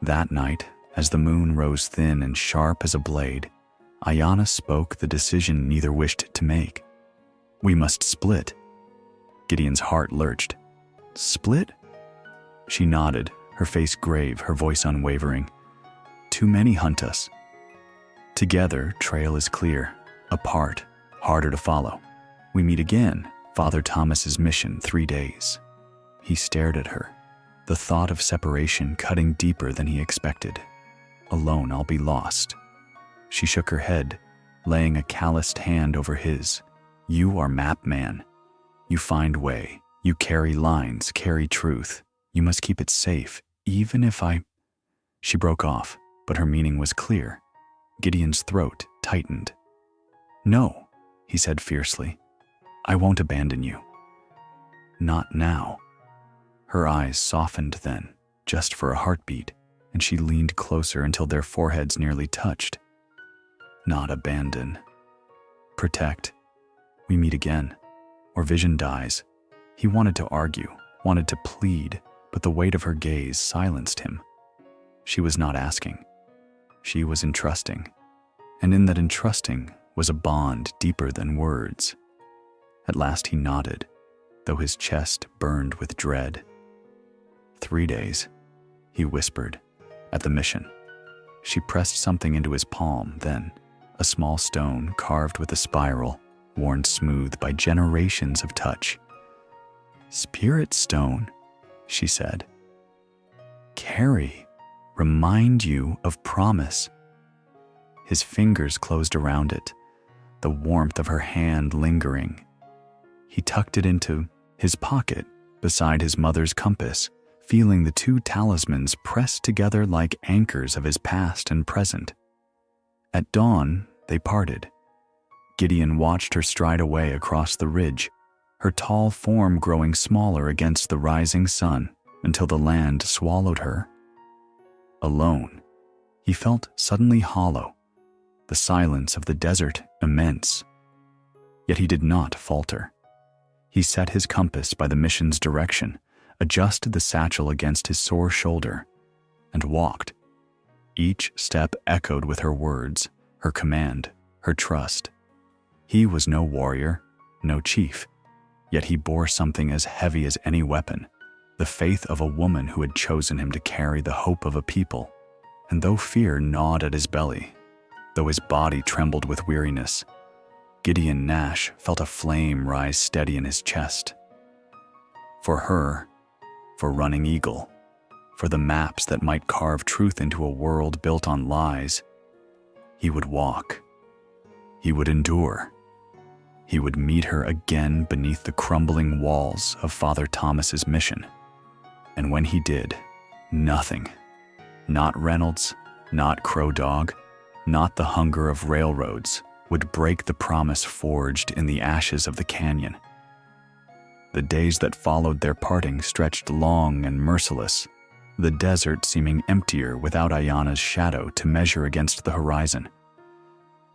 That night, as the moon rose thin and sharp as a blade, Ayana spoke the decision neither wished to make. "We must split." Gideon's heart lurched. "Split?" She nodded, her face grave, her voice unwavering. "Too many hunt us. Together, trail is clear. Apart, harder to follow. We meet again, Father Thomas's mission, 3 days." He stared at her, the thought of separation cutting deeper than he expected. "Alone I'll be lost." She shook her head, laying a calloused hand over his. "You are map man. You find way. You carry lines, carry truth. You must keep it safe, even if I—" She broke off, but her meaning was clear. Gideon's throat tightened. "No," he said fiercely. "I won't abandon you." "Not now." Her eyes softened then, just for a heartbeat, and she leaned closer until their foreheads nearly touched. "Not abandon. Protect. We meet again, or vision dies." He wanted to argue, wanted to plead, but the weight of her gaze silenced him. She was not asking. She was entrusting, and in that entrusting was a bond deeper than words. At last he nodded, though his chest burned with dread. 3 days, he whispered, at the mission. She pressed something into his palm, then, a small stone carved with a spiral, worn smooth by generations of touch. "Spirit stone," she said. "Carry, remind you of promise." His fingers closed around it, the warmth of her hand lingering. He tucked it into his pocket beside his mother's compass, feeling the two talismans pressed together like anchors of his past and present. At dawn, they parted. Gideon watched her stride away across the ridge, her tall form growing smaller against the rising sun until the land swallowed her. Alone, he felt suddenly hollow, the silence of the desert immense. Yet he did not falter. He set his compass by the mission's direction, adjusted the satchel against his sore shoulder, and walked. Each step echoed with her words, her command, her trust. He was no warrior, no chief, yet he bore something as heavy as any weapon, the faith of a woman who had chosen him to carry the hope of a people. And though fear gnawed at his belly, though his body trembled with weariness, Gideon Nash felt a flame rise steady in his chest. For her, for Running Eagle, for the maps that might carve truth into a world built on lies, he would walk. He would endure. He would meet her again beneath the crumbling walls of Father Thomas's mission. And when he did, nothing, not Reynolds, not Crow Dog, not the hunger of railroads, would break the promise forged in the ashes of the canyon. The days that followed their parting stretched long and merciless, the desert seeming emptier without Ayana's shadow to measure against the horizon.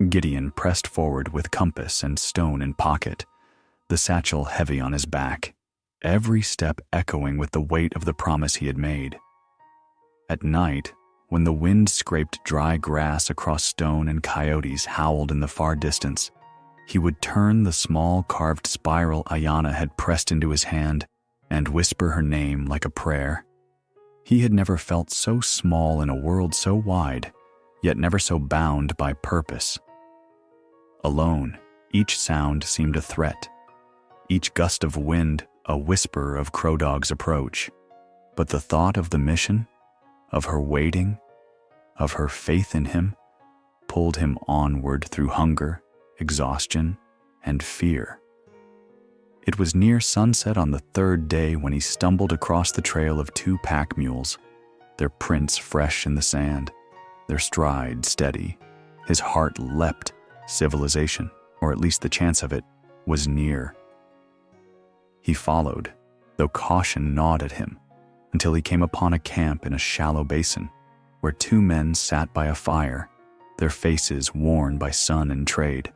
Gideon pressed forward with compass and stone in pocket, the satchel heavy on his back, every step echoing with the weight of the promise he had made. At night, when the wind scraped dry grass across stone and coyotes howled in the far distance, he would turn the small carved spiral Ayana had pressed into his hand and whisper her name like a prayer. He had never felt so small in a world so wide, yet never so bound by purpose. Alone, each sound seemed a threat, each gust of wind a whisper of Crow Dog's approach. But the thought of the mission, of her waiting, of her faith in him, pulled him onward through hunger, exhaustion, and fear. It was near sunset on the third day when he stumbled across the trail of two pack mules, their prints fresh in the sand, their stride steady. His heart leapt. Civilization, or at least the chance of it, was near. He followed, though caution gnawed at him, until he came upon a camp in a shallow basin, where two men sat by a fire, their faces worn by sun and trade.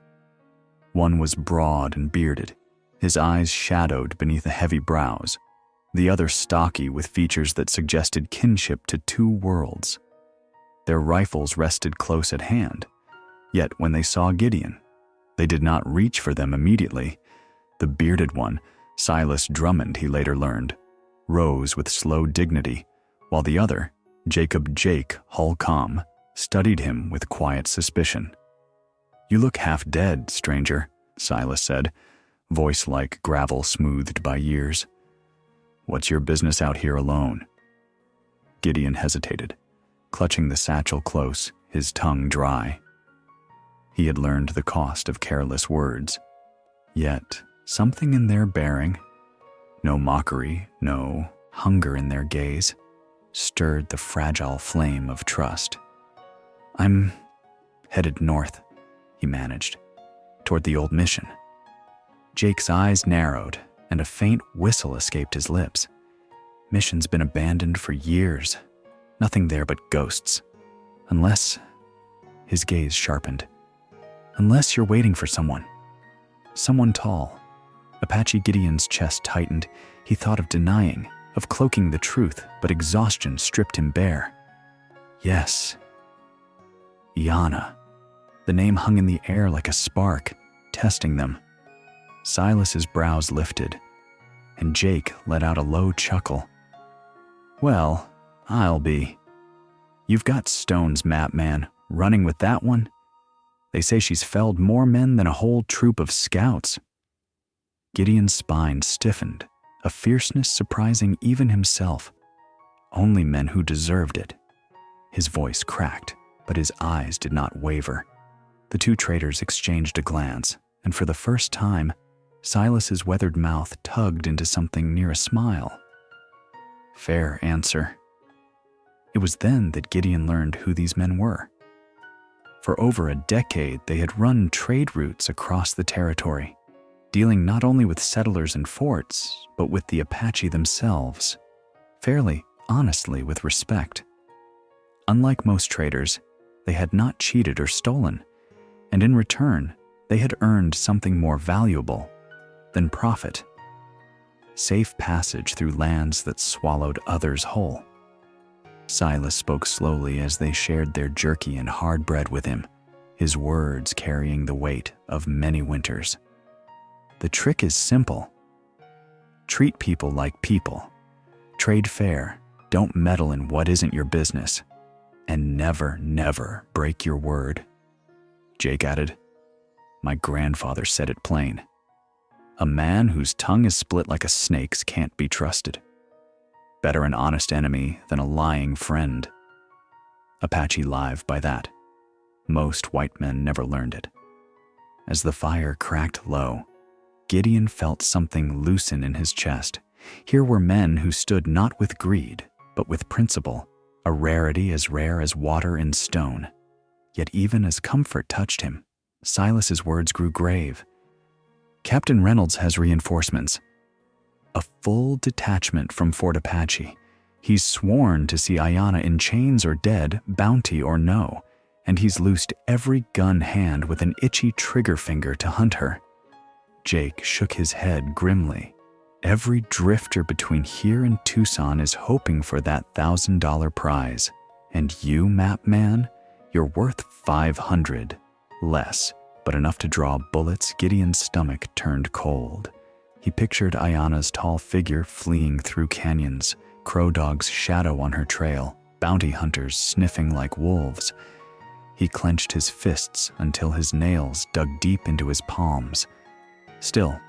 One was broad and bearded, his eyes shadowed beneath the heavy brows, the other stocky with features that suggested kinship to two worlds. Their rifles rested close at hand, yet when they saw Gideon, they did not reach for them immediately. The bearded one, Silas Drummond, he later learned, rose with slow dignity, while the other, Jacob Jake Holcomb, studied him with quiet suspicion. "You look half dead, stranger," Silas said, voice like gravel smoothed by years. "What's your business out here alone?" Gideon hesitated, clutching the satchel close, his tongue dry. He had learned the cost of careless words. Yet, something in their bearing, no mockery, no hunger in their gaze, stirred the fragile flame of trust. "I'm headed north," he managed, "toward the old mission." Jake's eyes narrowed, and a faint whistle escaped his lips. "Mission's been abandoned for years. Nothing there but ghosts. Unless..." His gaze sharpened. "Unless you're waiting for someone. Someone tall." Apache Gideon's chest tightened. He thought of denying, of cloaking the truth, but exhaustion stripped him bare. "Yes." Ayana. The name hung in the air like a spark, testing them. Silas's brows lifted, and Jake let out a low chuckle. "Well, I'll be. You've got Stone's map, man. Running with that one?" They say she's felled more men than a whole troop of scouts." Gideon's spine stiffened, a fierceness surprising even himself. Only men who deserved it. His voice cracked, but his eyes did not waver. The two traders exchanged a glance, and for the first time, Silas's weathered mouth tugged into something near a smile. "Fair answer." It was then that Gideon learned who these men were. For over a decade, they had run trade routes across the territory, dealing not only with settlers and forts, but with the Apache themselves, fairly honestly with respect. Unlike most traders, they had not cheated or stolen, and in return, they had earned something more valuable than profit: safe passage through lands that swallowed others whole. Silas spoke slowly as they shared their jerky and hard bread with him, his words carrying the weight of many winters. "The trick is simple. Treat people like people. Trade fair. Don't meddle in what isn't your business. And never, never break your word." Jake added, "My grandfather said it plain. A man whose tongue is split like a snake's can't be trusted. Better an honest enemy than a lying friend." Apache live by that. Most white men never learned it. As the fire cracked low, Gideon felt something loosen in his chest. Here were men who stood not with greed, but with principle, a rarity as rare as water in stone. Yet even as comfort touched him, Silas's words grew grave. "Captain Reynolds has reinforcements. A full detachment from Fort Apache. He's sworn to see Ayana in chains or dead, bounty or no, and he's loosed every gun hand with an itchy trigger finger to hunt her." Jake shook his head grimly. "Every drifter between here and Tucson is hoping for that $1,000 prize. And you, map man, you're worth 500. Less, but enough to draw bullets." Gideon's stomach turned cold. He pictured Ayana's tall figure fleeing through canyons, crow dogs' shadow on her trail, bounty hunters sniffing like wolves. He clenched his fists until his nails dug deep into his palms. Still,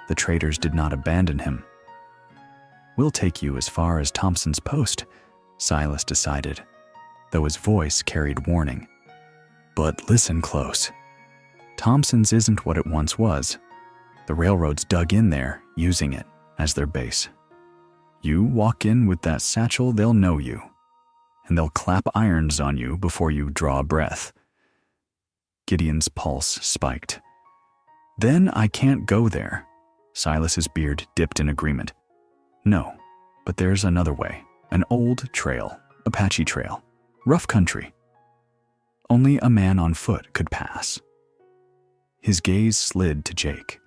the traders did not abandon him. "We'll take you as far as Thompson's Post," Silas decided, though his voice carried warning. "But listen close. Thompson's isn't what it once was. The railroads dug in there, using it as their base. You walk in with that satchel, they'll know you, and they'll clap irons on you before you draw a breath." Gideon's pulse spiked. "Then I can't go there." Silas's beard dipped in agreement. "No, but there's another way. An old trail, Apache trail, rough country. Only a man on foot could pass." His gaze slid to Jake.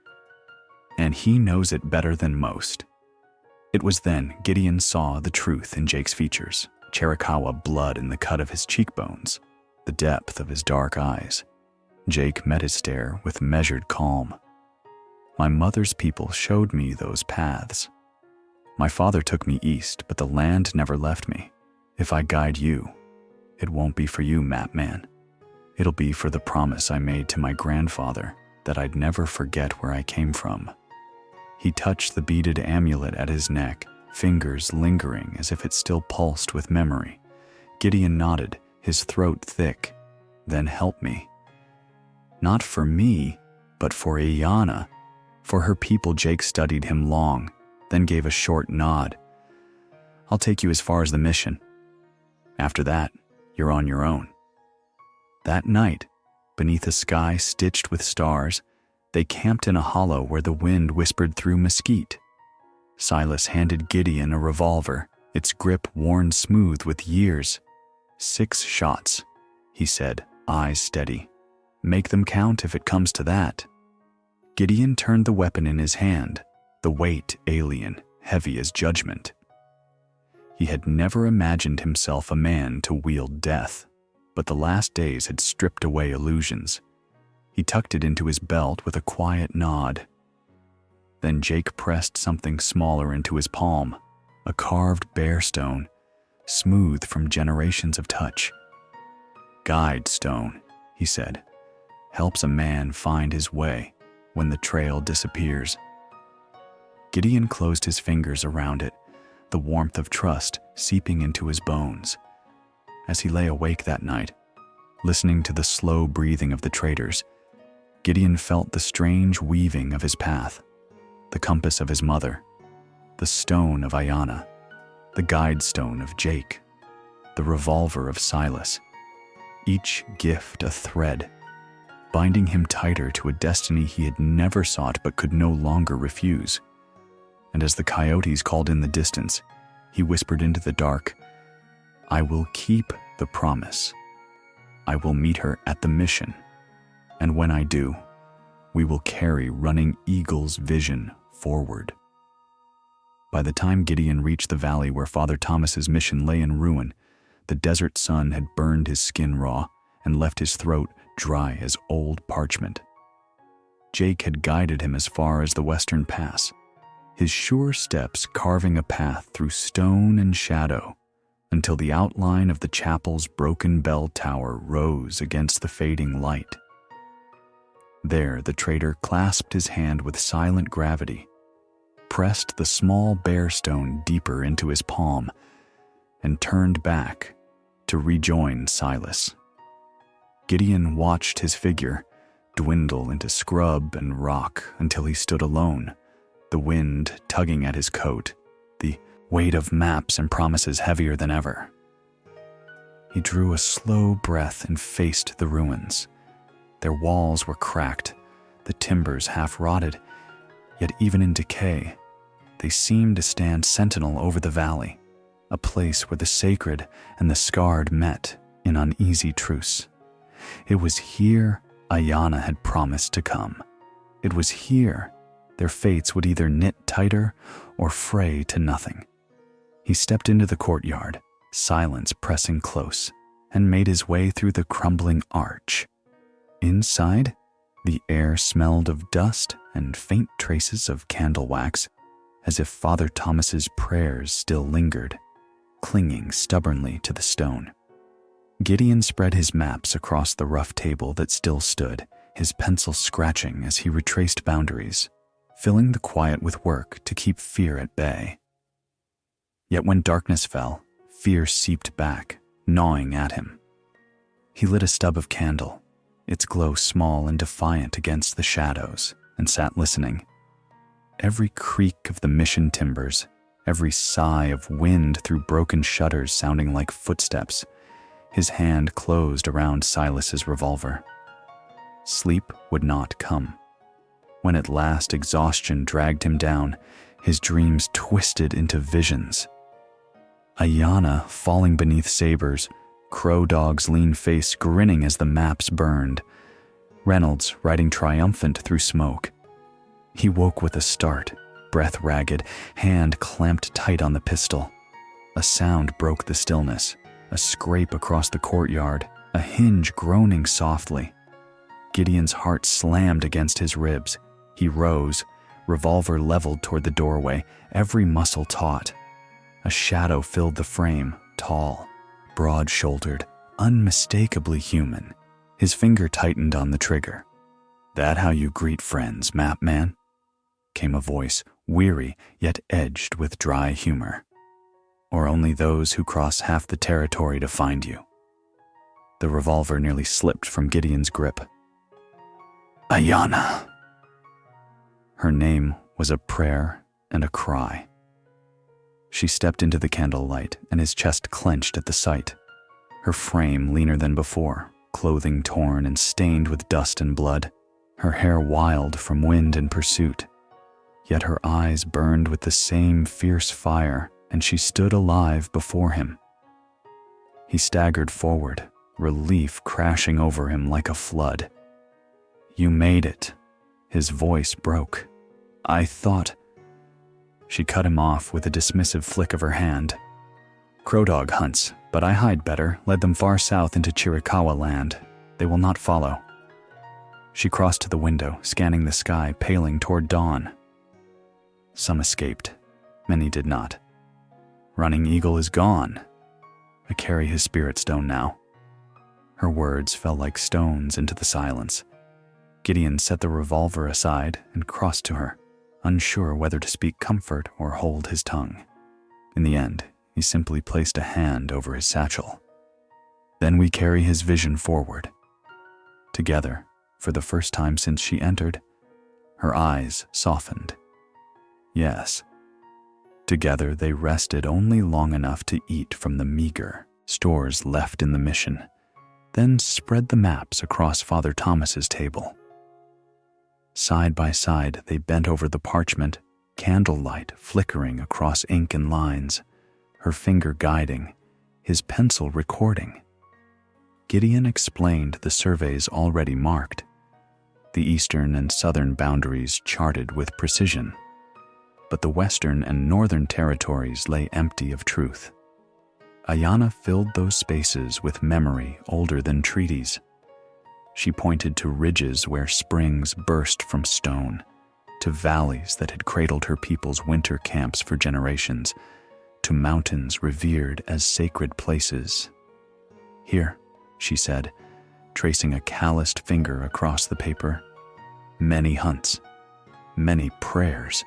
"And he knows it better than most." It was then Gideon saw the truth in Jake's features, Chiricahua blood in the cut of his cheekbones, the depth of his dark eyes. Jake met his stare with measured calm. "My mother's people showed me those paths. My father took me east, but the land never left me. If I guide you, it won't be for you, map man. It'll be for the promise I made to my grandfather that I'd never forget where I came from." He touched the beaded amulet at his neck, fingers lingering as if it still pulsed with memory. Gideon nodded, his throat thick. "Then help me. Not for me, but for Ayana. For her people." Jake studied him long, then gave a short nod. "I'll take you as far as the mission. After that, you're on your own." That night, beneath a sky stitched with stars, they camped in a hollow where the wind whispered through mesquite. Silas handed Gideon a revolver, its grip worn smooth with years. 6 shots, he said, eyes steady. "Make them count if it comes to that." Gideon turned the weapon in his hand, the weight alien, heavy as judgment. He had never imagined himself a man to wield death, but the last days had stripped away illusions. He tucked it into his belt with a quiet nod. Then Jake pressed something smaller into his palm, a carved bear stone, smooth from generations of touch. "Guide stone," he said. helps a man find his way when the trail disappears. Gideon closed his fingers around it, the warmth of trust seeping into his bones. As he lay awake that night, listening to the slow breathing of the traders, Gideon felt the strange weaving of his path, the compass of his mother, the stone of Ayana, the guide stone of Jake, the revolver of Silas, each gift a thread, binding him tighter to a destiny he had never sought but could no longer refuse. And as the coyotes called in the distance, he whispered into the dark, "I will keep the promise. I will meet her at the mission, and when I do, we will carry Running Eagle's vision forward." By the time Gideon reached the valley where Father Thomas's mission lay in ruin, the desert sun had burned his skin raw and left his throat dry as old parchment. Jake had guided him as far as the Western Pass, his sure steps carving a path through stone and shadow until the outline of the chapel's broken bell tower rose against the fading light. There, the trader clasped his hand with silent gravity, pressed the small bare stone deeper into his palm, and turned back to rejoin Silas. Gideon watched his figure dwindle into scrub and rock until he stood alone, the wind tugging at his coat, the weight of maps and promises heavier than ever. He drew a slow breath and faced the ruins. Their walls were cracked, the timbers half rotted, yet even in decay, they seemed to stand sentinel over the valley, a place where the sacred and the scarred met in uneasy truce. It was here Ayana had promised to come. It was here their fates would either knit tighter or fray to nothing. He stepped into the courtyard, silence pressing close, and made his way through the crumbling arch. Inside, the air smelled of dust and faint traces of candle wax, as if Father Thomas's prayers still lingered, clinging stubbornly to the stone. Gideon spread his maps across the rough table that still stood, his pencil scratching as he retraced boundaries, filling the quiet with work to keep fear at bay. Yet when darkness fell, fear seeped back, gnawing at him. He lit a stub of candle, its glow small and defiant against the shadows, and sat listening. Every creak of the mission timbers, every sigh of wind through broken shutters sounding like footsteps, his hand closed around Silas's revolver. Sleep would not come. When at last exhaustion dragged him down, his dreams twisted into visions. Ayana falling beneath sabers, Crow Dog's lean face grinning as the maps burned, Reynolds riding triumphant through smoke. He woke with a start, breath ragged, hand clamped tight on the pistol. A sound broke the stillness, a scrape across the courtyard, a hinge groaning softly. Gideon's heart slammed against his ribs. He rose, revolver leveled toward the doorway, every muscle taut. A shadow filled the frame, tall, broad-shouldered, unmistakably human. His finger tightened on the trigger. "That how you greet friends, map man?" came a voice, weary yet edged with dry humor. "Or only those who cross half the territory to find you?" The revolver nearly slipped from Gideon's grip. Ayana! Her name was a prayer and a cry. She stepped into the candlelight, and his chest clenched at the sight. Her frame leaner than before, clothing torn and stained with dust and blood, her hair wild from wind and pursuit. Yet her eyes burned with the same fierce fire, and she stood alive before him. He staggered forward, relief crashing over him like a flood. "You made it." His voice broke. "I thought—" She cut him off with a dismissive flick of her hand. "Crow Dog hunts, but I hide better, led them far south into Chiricahua land. They will not follow." She crossed to the window, scanning the sky, paling toward dawn. Some escaped. Many did not. Running Eagle is gone. I carry his spirit stone now. Her words fell like stones into the silence, Gideon set the revolver aside and crossed to her, unsure whether to speak comfort or hold his tongue. In the end, he simply placed a hand over his satchel. Then we carry his vision forward. Together, for the first time since she entered, her eyes softened. Yes, together they rested only long enough to eat from the meager stores left in the mission, then spread the maps across Father Thomas's table. Side by side, they bent over the parchment, candlelight flickering across ink and lines, her finger guiding, his pencil recording. Gideon explained the surveys already marked, the eastern and southern boundaries charted with precision, but the western and northern territories lay empty of truth. Ayana filled those spaces with memory older than treaties. She pointed to ridges where springs burst from stone, to valleys that had cradled her people's winter camps for generations, to mountains revered as sacred places. Here, she said, tracing a calloused finger across the paper, many hunts, many prayers.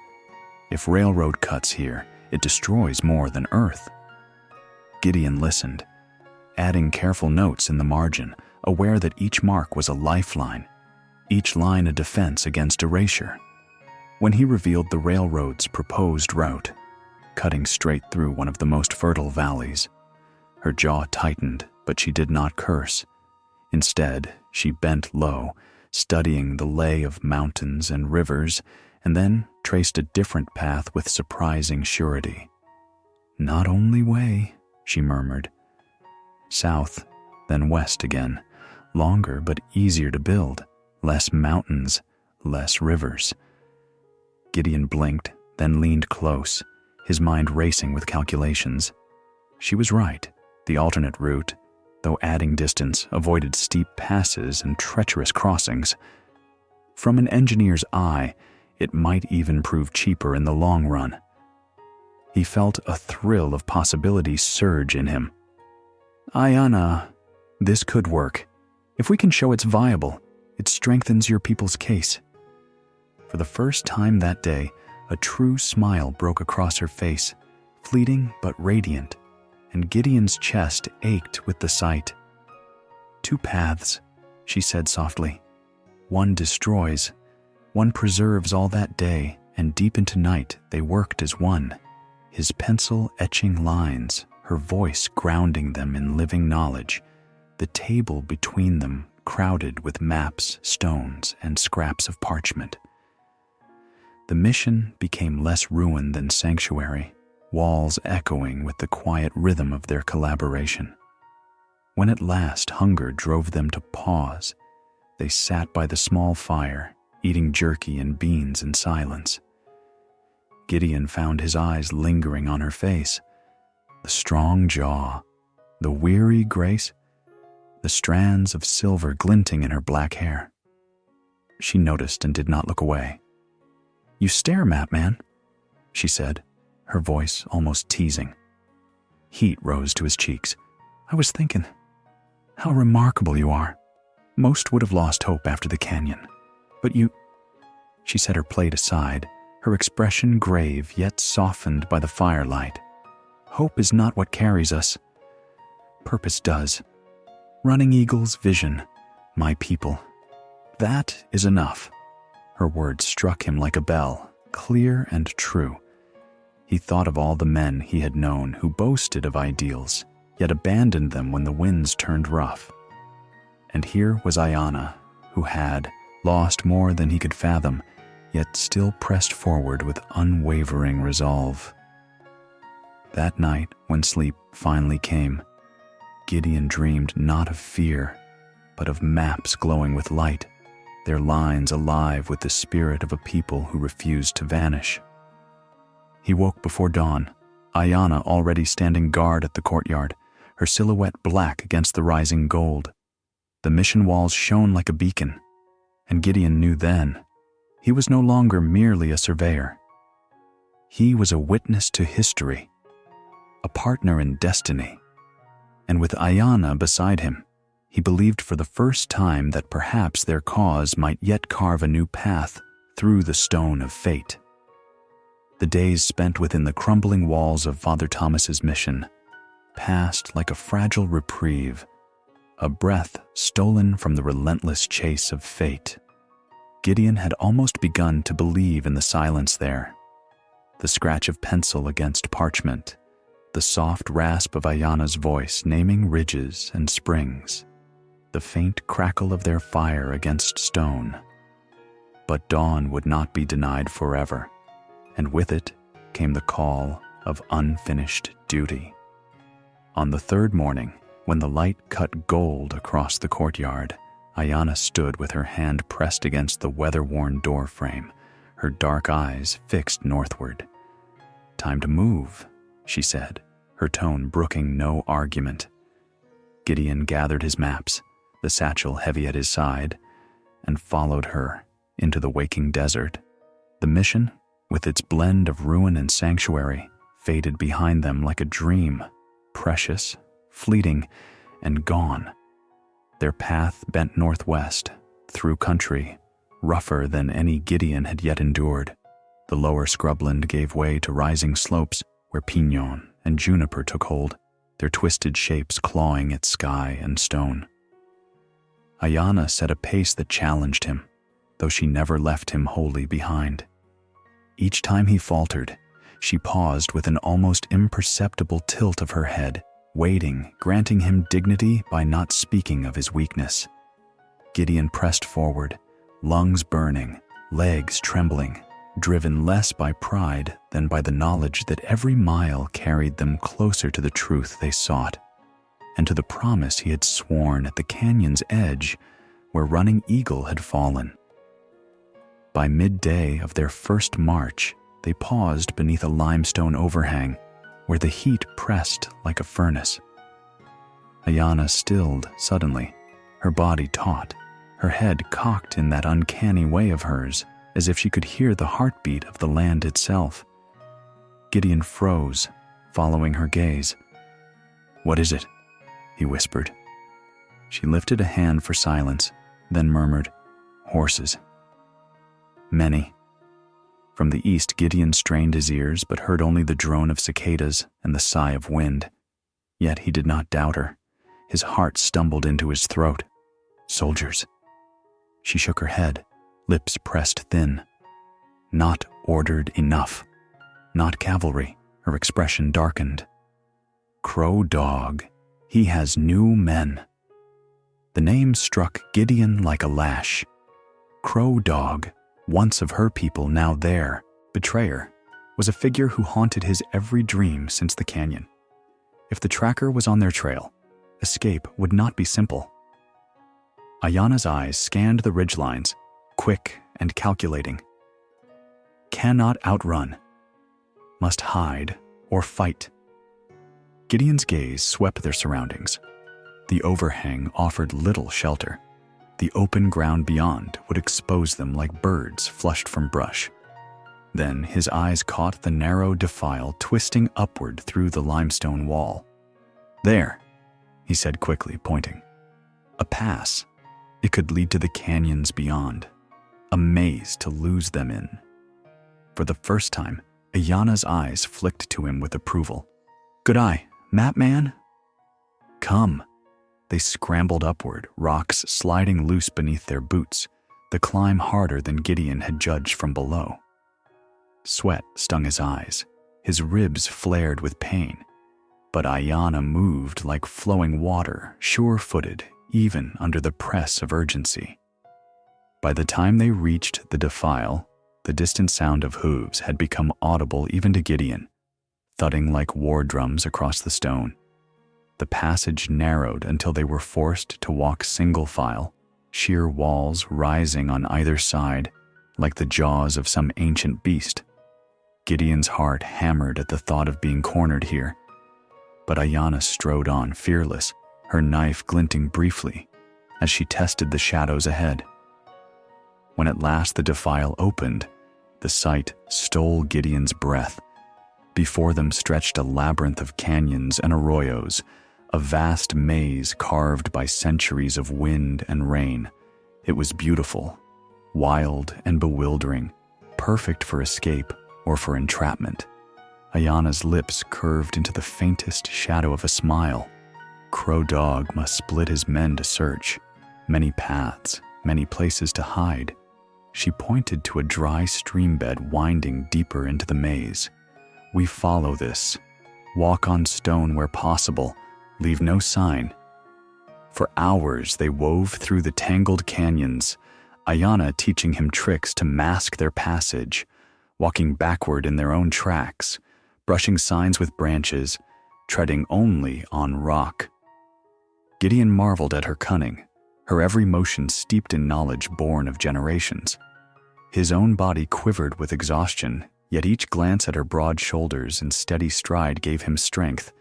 If railroad cuts here, it destroys more than earth. Gideon listened, adding careful notes in the margin, aware that each mark was a lifeline, each line a defense against erasure. When he revealed the railroad's proposed route, cutting straight through one of the most fertile valleys, her jaw tightened, but she did not curse. Instead, she bent low, studying the lay of mountains and rivers, and then traced a different path with surprising surety. "Not only way," she murmured. South, then west again, longer but easier to build, less mountains, less rivers. Gideon blinked, then leaned close, his mind racing with calculations. She was right. The alternate route, though adding distance, avoided steep passes and treacherous crossings. From an engineer's eye, it might even prove cheaper in the long run. He felt a thrill of possibility surge in him. "Ayana, this could work. If we can show it's viable, it strengthens your people's case." For the first time that day, a true smile broke across her face, fleeting but radiant, and Gideon's chest ached with the sight. "Two paths," she said softly. "One destroys, one preserves all that day, and deep into night they worked as one, his pencil etching lines, her voice grounding them in living knowledge, the table between them crowded with maps, stones, and scraps of parchment." The mission became less ruin than sanctuary, walls echoing with the quiet rhythm of their collaboration. When at last hunger drove them to pause, they sat by the small fire, eating jerky and beans in silence. Gideon found his eyes lingering on her face, the strong jaw, the weary grace, the strands of silver glinting in her black hair. She noticed and did not look away. "You stare, Mapman," she said, her voice almost teasing. Heat rose to his cheeks. "I was thinking, how remarkable you are. Most would have lost hope after the canyon. But you—" She set her plate aside, her expression grave yet softened by the firelight. "Hope is not what carries us. Purpose does. Running Eagle's vision, my people. That is enough." Her words struck him like a bell, clear and true. He thought of all the men he had known who boasted of ideals, yet abandoned them when the winds turned rough. And here was Ayana, who had lost more than he could fathom, yet still pressed forward with unwavering resolve. That night, when sleep finally came, Gideon dreamed not of fear, but of maps glowing with light, their lines alive with the spirit of a people who refused to vanish. He woke before dawn, Ayana already standing guard at the courtyard, her silhouette black against the rising gold. The mission walls shone like a beacon, and Gideon knew then he was no longer merely a surveyor. He was a witness to history, a partner in destiny, and with Ayana beside him, he believed for the first time that perhaps their cause might yet carve a new path through the stone of fate. The days spent within the crumbling walls of Father Thomas's mission passed like a fragile reprieve, a breath stolen from the relentless chase of fate. Gideon had almost begun to believe in the silence there. The scratch of pencil against parchment, the soft rasp of Ayana's voice naming ridges and springs, the faint crackle of their fire against stone. But dawn would not be denied forever, and with it came the call of unfinished duty. On the third morning, when the light cut gold across the courtyard, Ayana stood with her hand pressed against the weather-worn door frame, her dark eyes fixed northward. "Time to move," she said, her tone brooking no argument. Gideon gathered his maps, the satchel heavy at his side, and followed her into the waking desert. The mission, with its blend of ruin and sanctuary, faded behind them like a dream, precious, fleeting, and gone. Their path bent northwest, through country, rougher than any Gideon had yet endured. The lower scrubland gave way to rising slopes where pinon and juniper took hold, their twisted shapes clawing at sky and stone. Ayana set a pace that challenged him, though she never left him wholly behind. Each time he faltered, she paused with an almost imperceptible tilt of her head, waiting, granting him dignity by not speaking of his weakness. Gideon pressed forward, lungs burning, legs trembling, driven less by pride than by the knowledge that every mile carried them closer to the truth they sought, and to the promise he had sworn at the canyon's edge where Running Eagle had fallen. By midday of their first march, they paused beneath a limestone overhang where the heat pressed like a furnace. Ayana stilled suddenly, her body taut, her head cocked in that uncanny way of hers, as if she could hear the heartbeat of the land itself. Gideon froze, following her gaze. "What is it?" he whispered. She lifted a hand for silence, then murmured, "Horses." "Many." From the east, Gideon strained his ears but heard only the drone of cicadas and the sigh of wind. Yet he did not doubt her. His heart stumbled into his throat. "Soldiers." She shook her head, lips pressed thin. "Not ordered enough. Not cavalry," her expression darkened. "Crow Dog. He has new men." The name struck Gideon like a lash. Crow Dog, once of her people, now their betrayer, was a figure who haunted his every dream since the canyon. If the tracker was on their trail, escape would not be simple. Ayana's eyes scanned the ridgelines, quick and calculating. Cannot outrun. Must hide or fight. Gideon's gaze swept their surroundings. The overhang offered little shelter. The open ground beyond would expose them like birds flushed from brush. Then his eyes caught the narrow defile twisting upward through the limestone wall. "There," he said quickly, pointing. "A pass. It could lead to the canyons beyond. A maze to lose them in." For the first time, Ayana's eyes flicked to him with approval. "Good eye, map man?" "Come." They scrambled upward, rocks sliding loose beneath their boots, the climb harder than Gideon had judged from below. Sweat stung his eyes, his ribs flared with pain, but Ayana moved like flowing water, sure-footed, even under the press of urgency. By the time they reached the defile, the distant sound of hooves had become audible even to Gideon, thudding like war drums across the stone. The passage narrowed until they were forced to walk single file, sheer walls rising on either side like the jaws of some ancient beast. Gideon's heart hammered at the thought of being cornered here, but Ayana strode on fearless, her knife glinting briefly as she tested the shadows ahead. When at last the defile opened, the sight stole Gideon's breath. Before them stretched a labyrinth of canyons and arroyos, a vast maze carved by centuries of wind and rain. It was beautiful, wild and bewildering, perfect for escape or for entrapment. Ayana's lips curved into the faintest shadow of a smile. Crow Dog must split his men to search. Many paths, many places to hide. She pointed to a dry stream bed winding deeper into the maze. We follow this. Walk on stone where possible. Leave no sign. For hours they wove through the tangled canyons, Ayana teaching him tricks to mask their passage, walking backward in their own tracks, brushing signs with branches, treading only on rock. Gideon marveled at her cunning, her every motion steeped in knowledge born of generations. His own body quivered with exhaustion, yet each glance at her broad shoulders and steady stride gave him strength.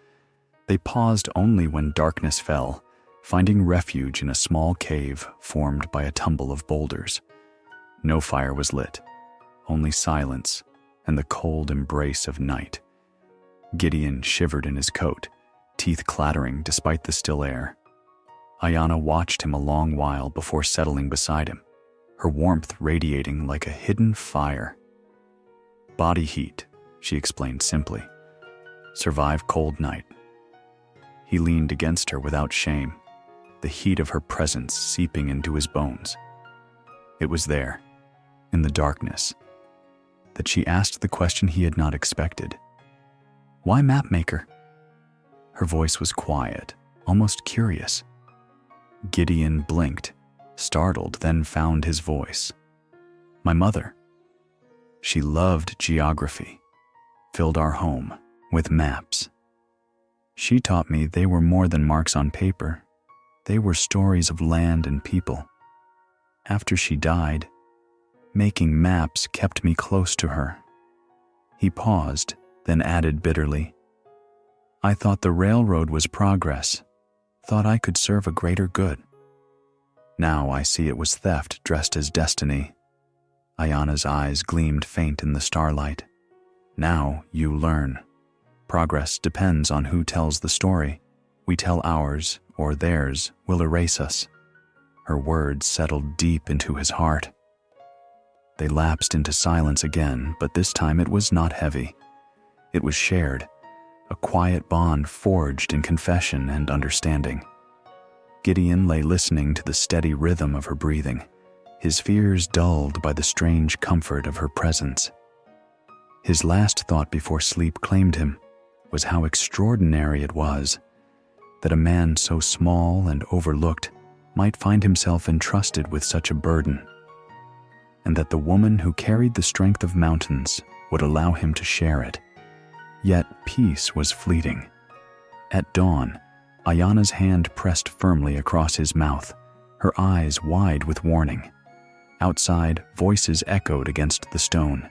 They paused only when darkness fell, finding refuge in a small cave formed by a tumble of boulders. No fire was lit, only silence and the cold embrace of night. Gideon shivered in his coat, teeth clattering despite the still air. Ayana watched him a long while before settling beside him, her warmth radiating like a hidden fire. Body heat, she explained simply. Survive cold night. He leaned against her without shame, the heat of her presence seeping into his bones. It was there, in the darkness, that she asked the question he had not expected. Why mapmaker? Her voice was quiet, almost curious. Gideon blinked, startled, then found his voice. My mother. She loved geography, filled our home with maps. She taught me they were more than marks on paper. They were stories of land and people. After she died, making maps kept me close to her. He paused, then added bitterly, I thought the railroad was progress, thought I could serve a greater good. Now I see it was theft dressed as destiny. Ayana's eyes gleamed faint in the starlight. Now you learn. Progress depends on who tells the story. We tell ours, or theirs will erase us. Her words settled deep into his heart. They lapsed into silence again, but this time it was not heavy. It was shared, a quiet bond forged in confession and understanding. Gideon lay listening to the steady rhythm of her breathing, his fears dulled by the strange comfort of her presence. His last thought before sleep claimed him was how extraordinary it was that a man so small and overlooked might find himself entrusted with such a burden, and that the woman who carried the strength of mountains would allow him to share it. Yet peace was fleeting. At dawn, Ayana's hand pressed firmly across his mouth, her eyes wide with warning. Outside, voices echoed against the stone,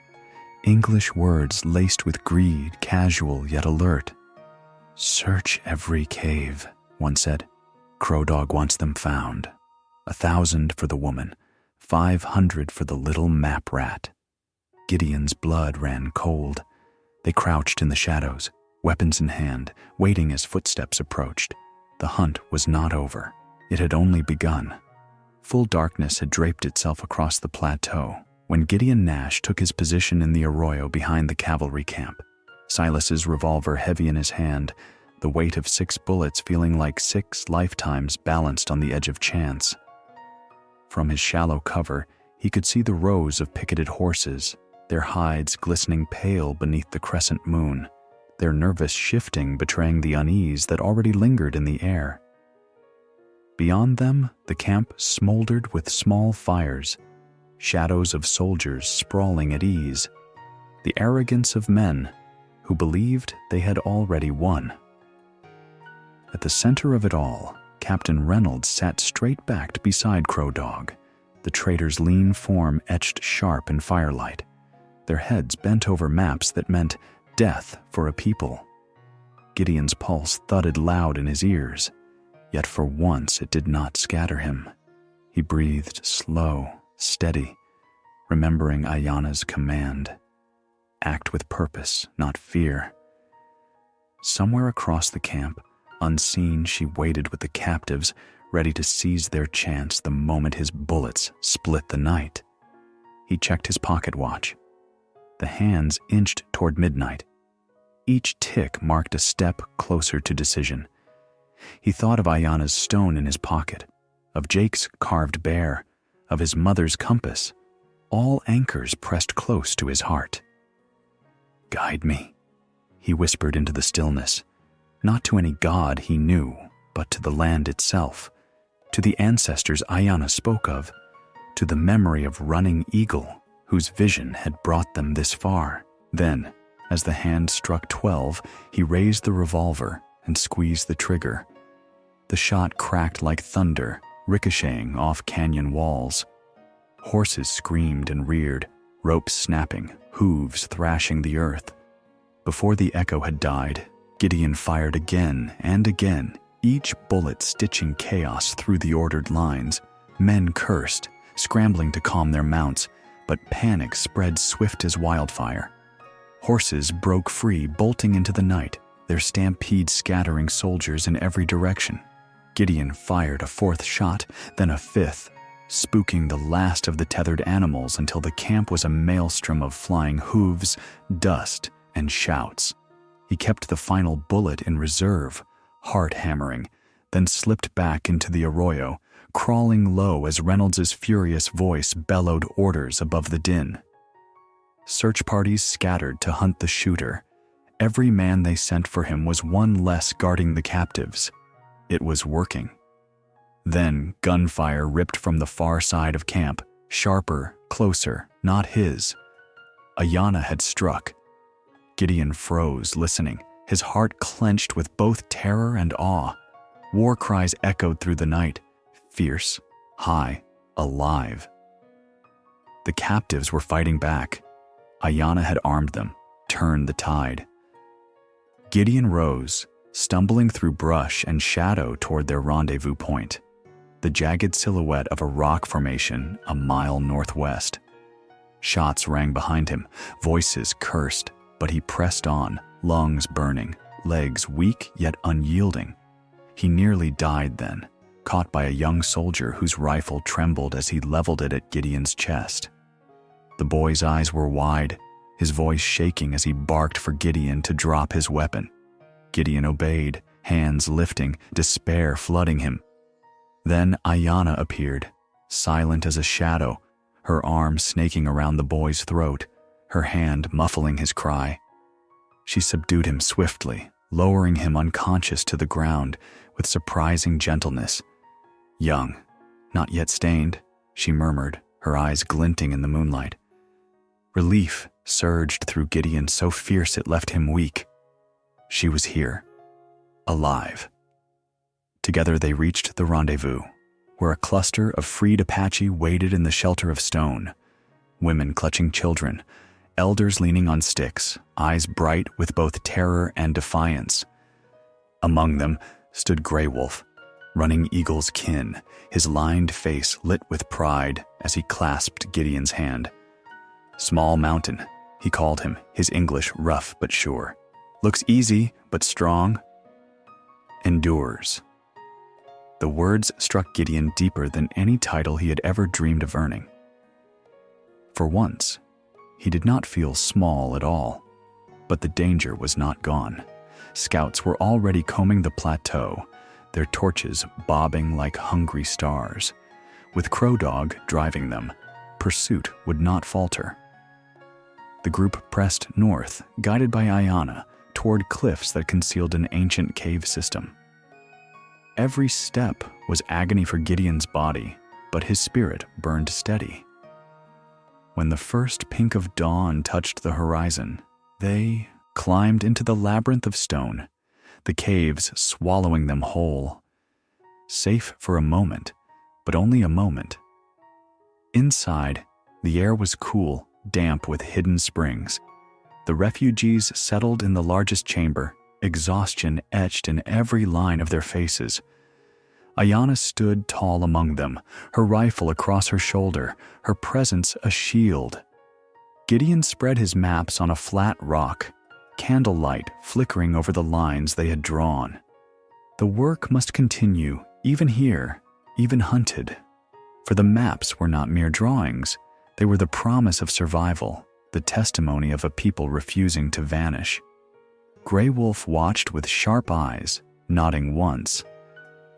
English words laced with greed, casual yet alert. Search every cave, one said. Crow Dog wants them found. 1,000 for the woman, 500 for the little map rat. Gideon's blood ran cold. They crouched in the shadows, weapons in hand, waiting as footsteps approached. The hunt was not over. It had only begun. Full darkness had draped itself across the plateau when Gideon Nash took his position in the arroyo behind the cavalry camp, Silas's revolver heavy in his hand, the weight of 6 bullets feeling like 6 lifetimes balanced on the edge of chance. From his shallow cover, he could see the rows of picketed horses, their hides glistening pale beneath the crescent moon, their nervous shifting betraying the unease that already lingered in the air. Beyond them, the camp smoldered with small fires, shadows of soldiers sprawling at ease, the arrogance of men who believed they had already won. At the center of it all, Captain Reynolds sat straight-backed beside Crow Dog, the traitor's lean form etched sharp in firelight, their heads bent over maps that meant death for a people. Gideon's pulse thudded loud in his ears, yet for once it did not scatter him. He breathed slow, steady, remembering Ayana's command. Act with purpose, not fear. Somewhere across the camp, Unseen, she waited with the captives, ready to seize their chance the moment his bullets split the night. He checked his pocket watch. The hands inched toward midnight. Each tick marked a step closer to decision. He thought of Ayana's stone in his pocket, of Jake's carved bear, of his mother's compass, all anchors pressed close to his heart. "Guide me," he whispered into the stillness, not to any god he knew, but to the land itself, to the ancestors Ayana spoke of, to the memory of Running Eagle, whose vision had brought them this far. Then, as the hand struck 12, he raised the revolver and squeezed the trigger. The shot cracked like thunder, ricocheting off canyon walls. Horses screamed and reared, ropes snapping, hooves thrashing the earth. Before the echo had died, Gideon fired again and again, each bullet stitching chaos through the ordered lines. Men cursed, scrambling to calm their mounts, but panic spread swift as wildfire. Horses broke free, bolting into the night, their stampede scattering soldiers in every direction. Gideon fired a fourth shot, then a fifth, spooking the last of the tethered animals until the camp was a maelstrom of flying hooves, dust, and shouts. He kept the final bullet in reserve, heart hammering, then slipped back into the arroyo, crawling low as Reynolds's furious voice bellowed orders above the din. Search parties scattered to hunt the shooter. Every man they sent for him was one less guarding the captives. It was working. Then gunfire ripped from the far side of camp, sharper, closer, not his. Ayana had struck. Gideon froze, listening, his heart clenched with both terror and awe. War cries echoed through the night, fierce, high, alive. The captives were fighting back. Ayana had armed them, turned the tide. Gideon rose, stumbling through brush and shadow toward their rendezvous point, the jagged silhouette of a rock formation a mile northwest. Shots rang behind him, voices cursed, but he pressed on, lungs burning, legs weak yet unyielding. He nearly died then, caught by a young soldier whose rifle trembled as he leveled it at Gideon's chest. The boy's eyes were wide, his voice shaking as he barked for Gideon to drop his weapon. Gideon obeyed, hands lifting, despair flooding him. Then Ayana appeared, silent as a shadow, her arm snaking around the boy's throat, her hand muffling his cry. She subdued him swiftly, lowering him unconscious to the ground with surprising gentleness. "Young, not yet stained," she murmured, her eyes glinting in the moonlight. Relief surged through Gideon so fierce it left him weak. She was here, alive. Together they reached the rendezvous, where a cluster of freed Apache waited in the shelter of stone, women clutching children, elders leaning on sticks, eyes bright with both terror and defiance. Among them stood Grey Wolf, Running Eagle's kin, his lined face lit with pride as he clasped Gideon's hand. "Small Mountain," he called him, his English rough but sure. "Looks easy, but strong. Endures." The words struck Gideon deeper than any title he had ever dreamed of earning. For once, he did not feel small at all, but the danger was not gone. Scouts were already combing the plateau, their torches bobbing like hungry stars. With Crow Dog driving them, pursuit would not falter. The group pressed north, guided by Ayana, toward cliffs that concealed an ancient cave system. Every step was agony for Gideon's body, but his spirit burned steady. When the first pink of dawn touched the horizon, they climbed into the labyrinth of stone, the caves swallowing them whole. Safe for a moment, but only a moment. Inside, the air was cool, damp with hidden springs. The refugees settled in the largest chamber, exhaustion etched in every line of their faces. Ayana stood tall among them, her rifle across her shoulder, her presence a shield. Gideon spread his maps on a flat rock, candlelight flickering over the lines they had drawn. The work must continue, even here, even hunted. For the maps were not mere drawings. They were the promise of survival, the testimony of a people refusing to vanish. Grey Wolf watched with sharp eyes, nodding once.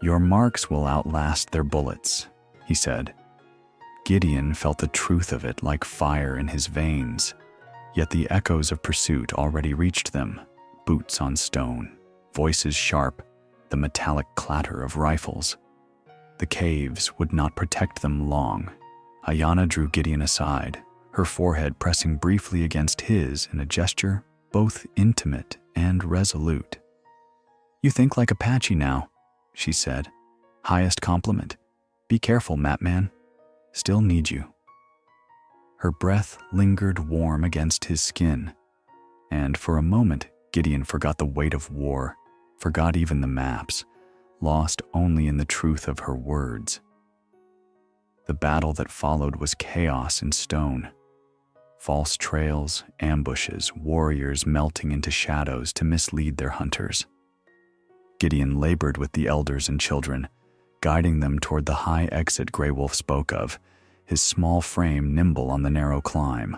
"Your marks will outlast their bullets," he said. Gideon felt the truth of it like fire in his veins, yet the echoes of pursuit already reached them, boots on stone, voices sharp, the metallic clatter of rifles. The caves would not protect them long. Ayana drew Gideon aside, her forehead pressing briefly against his in a gesture both intimate and resolute. "You think like Apache now," she said. "Highest compliment. Be careful, Mapman. Still need you." Her breath lingered warm against his skin, and for a moment Gideon forgot the weight of war, forgot even the maps, lost only in the truth of her words. The battle that followed was chaos in stone. False trails, ambushes, warriors melting into shadows to mislead their hunters. Gideon labored with the elders and children, guiding them toward the high exit Grey Wolf spoke of, his small frame nimble on the narrow climb.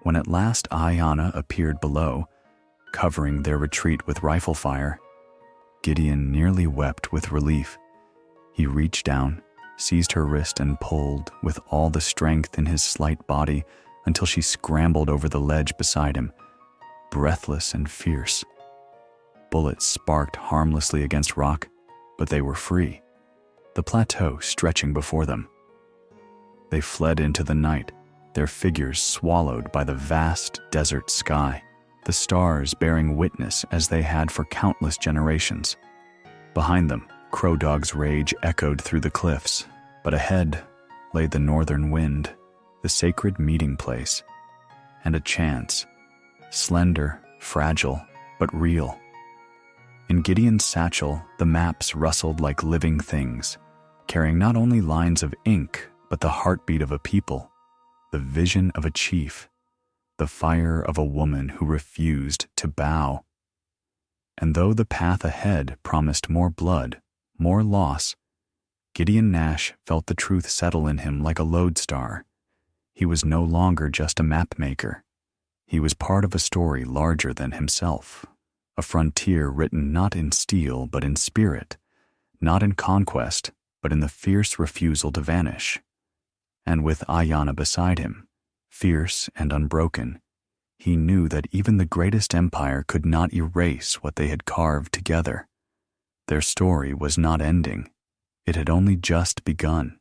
When at last Ayana appeared below, covering their retreat with rifle fire, Gideon nearly wept with relief. He reached down, seized her wrist and pulled with all the strength in his slight body until she scrambled over the ledge beside him, breathless and fierce. Bullets sparked harmlessly against rock, but they were free, the plateau stretching before them. They fled into the night, their figures swallowed by the vast desert sky, the stars bearing witness as they had for countless generations. Behind them, Crow Dog's rage echoed through the cliffs, but ahead lay the northern wind, the sacred meeting place, and a chance, slender, fragile, but real. In Gideon's satchel, the maps rustled like living things, carrying not only lines of ink, but the heartbeat of a people, the vision of a chief, the fire of a woman who refused to bow. And though the path ahead promised more blood, more loss, Gideon Nash felt the truth settle in him like a lodestar. He was no longer just a mapmaker. He was part of a story larger than himself, a frontier written not in steel but in spirit, not in conquest but in the fierce refusal to vanish. And with Ayana beside him, fierce and unbroken, he knew that even the greatest empire could not erase what they had carved together. Their story was not ending. It had only just begun.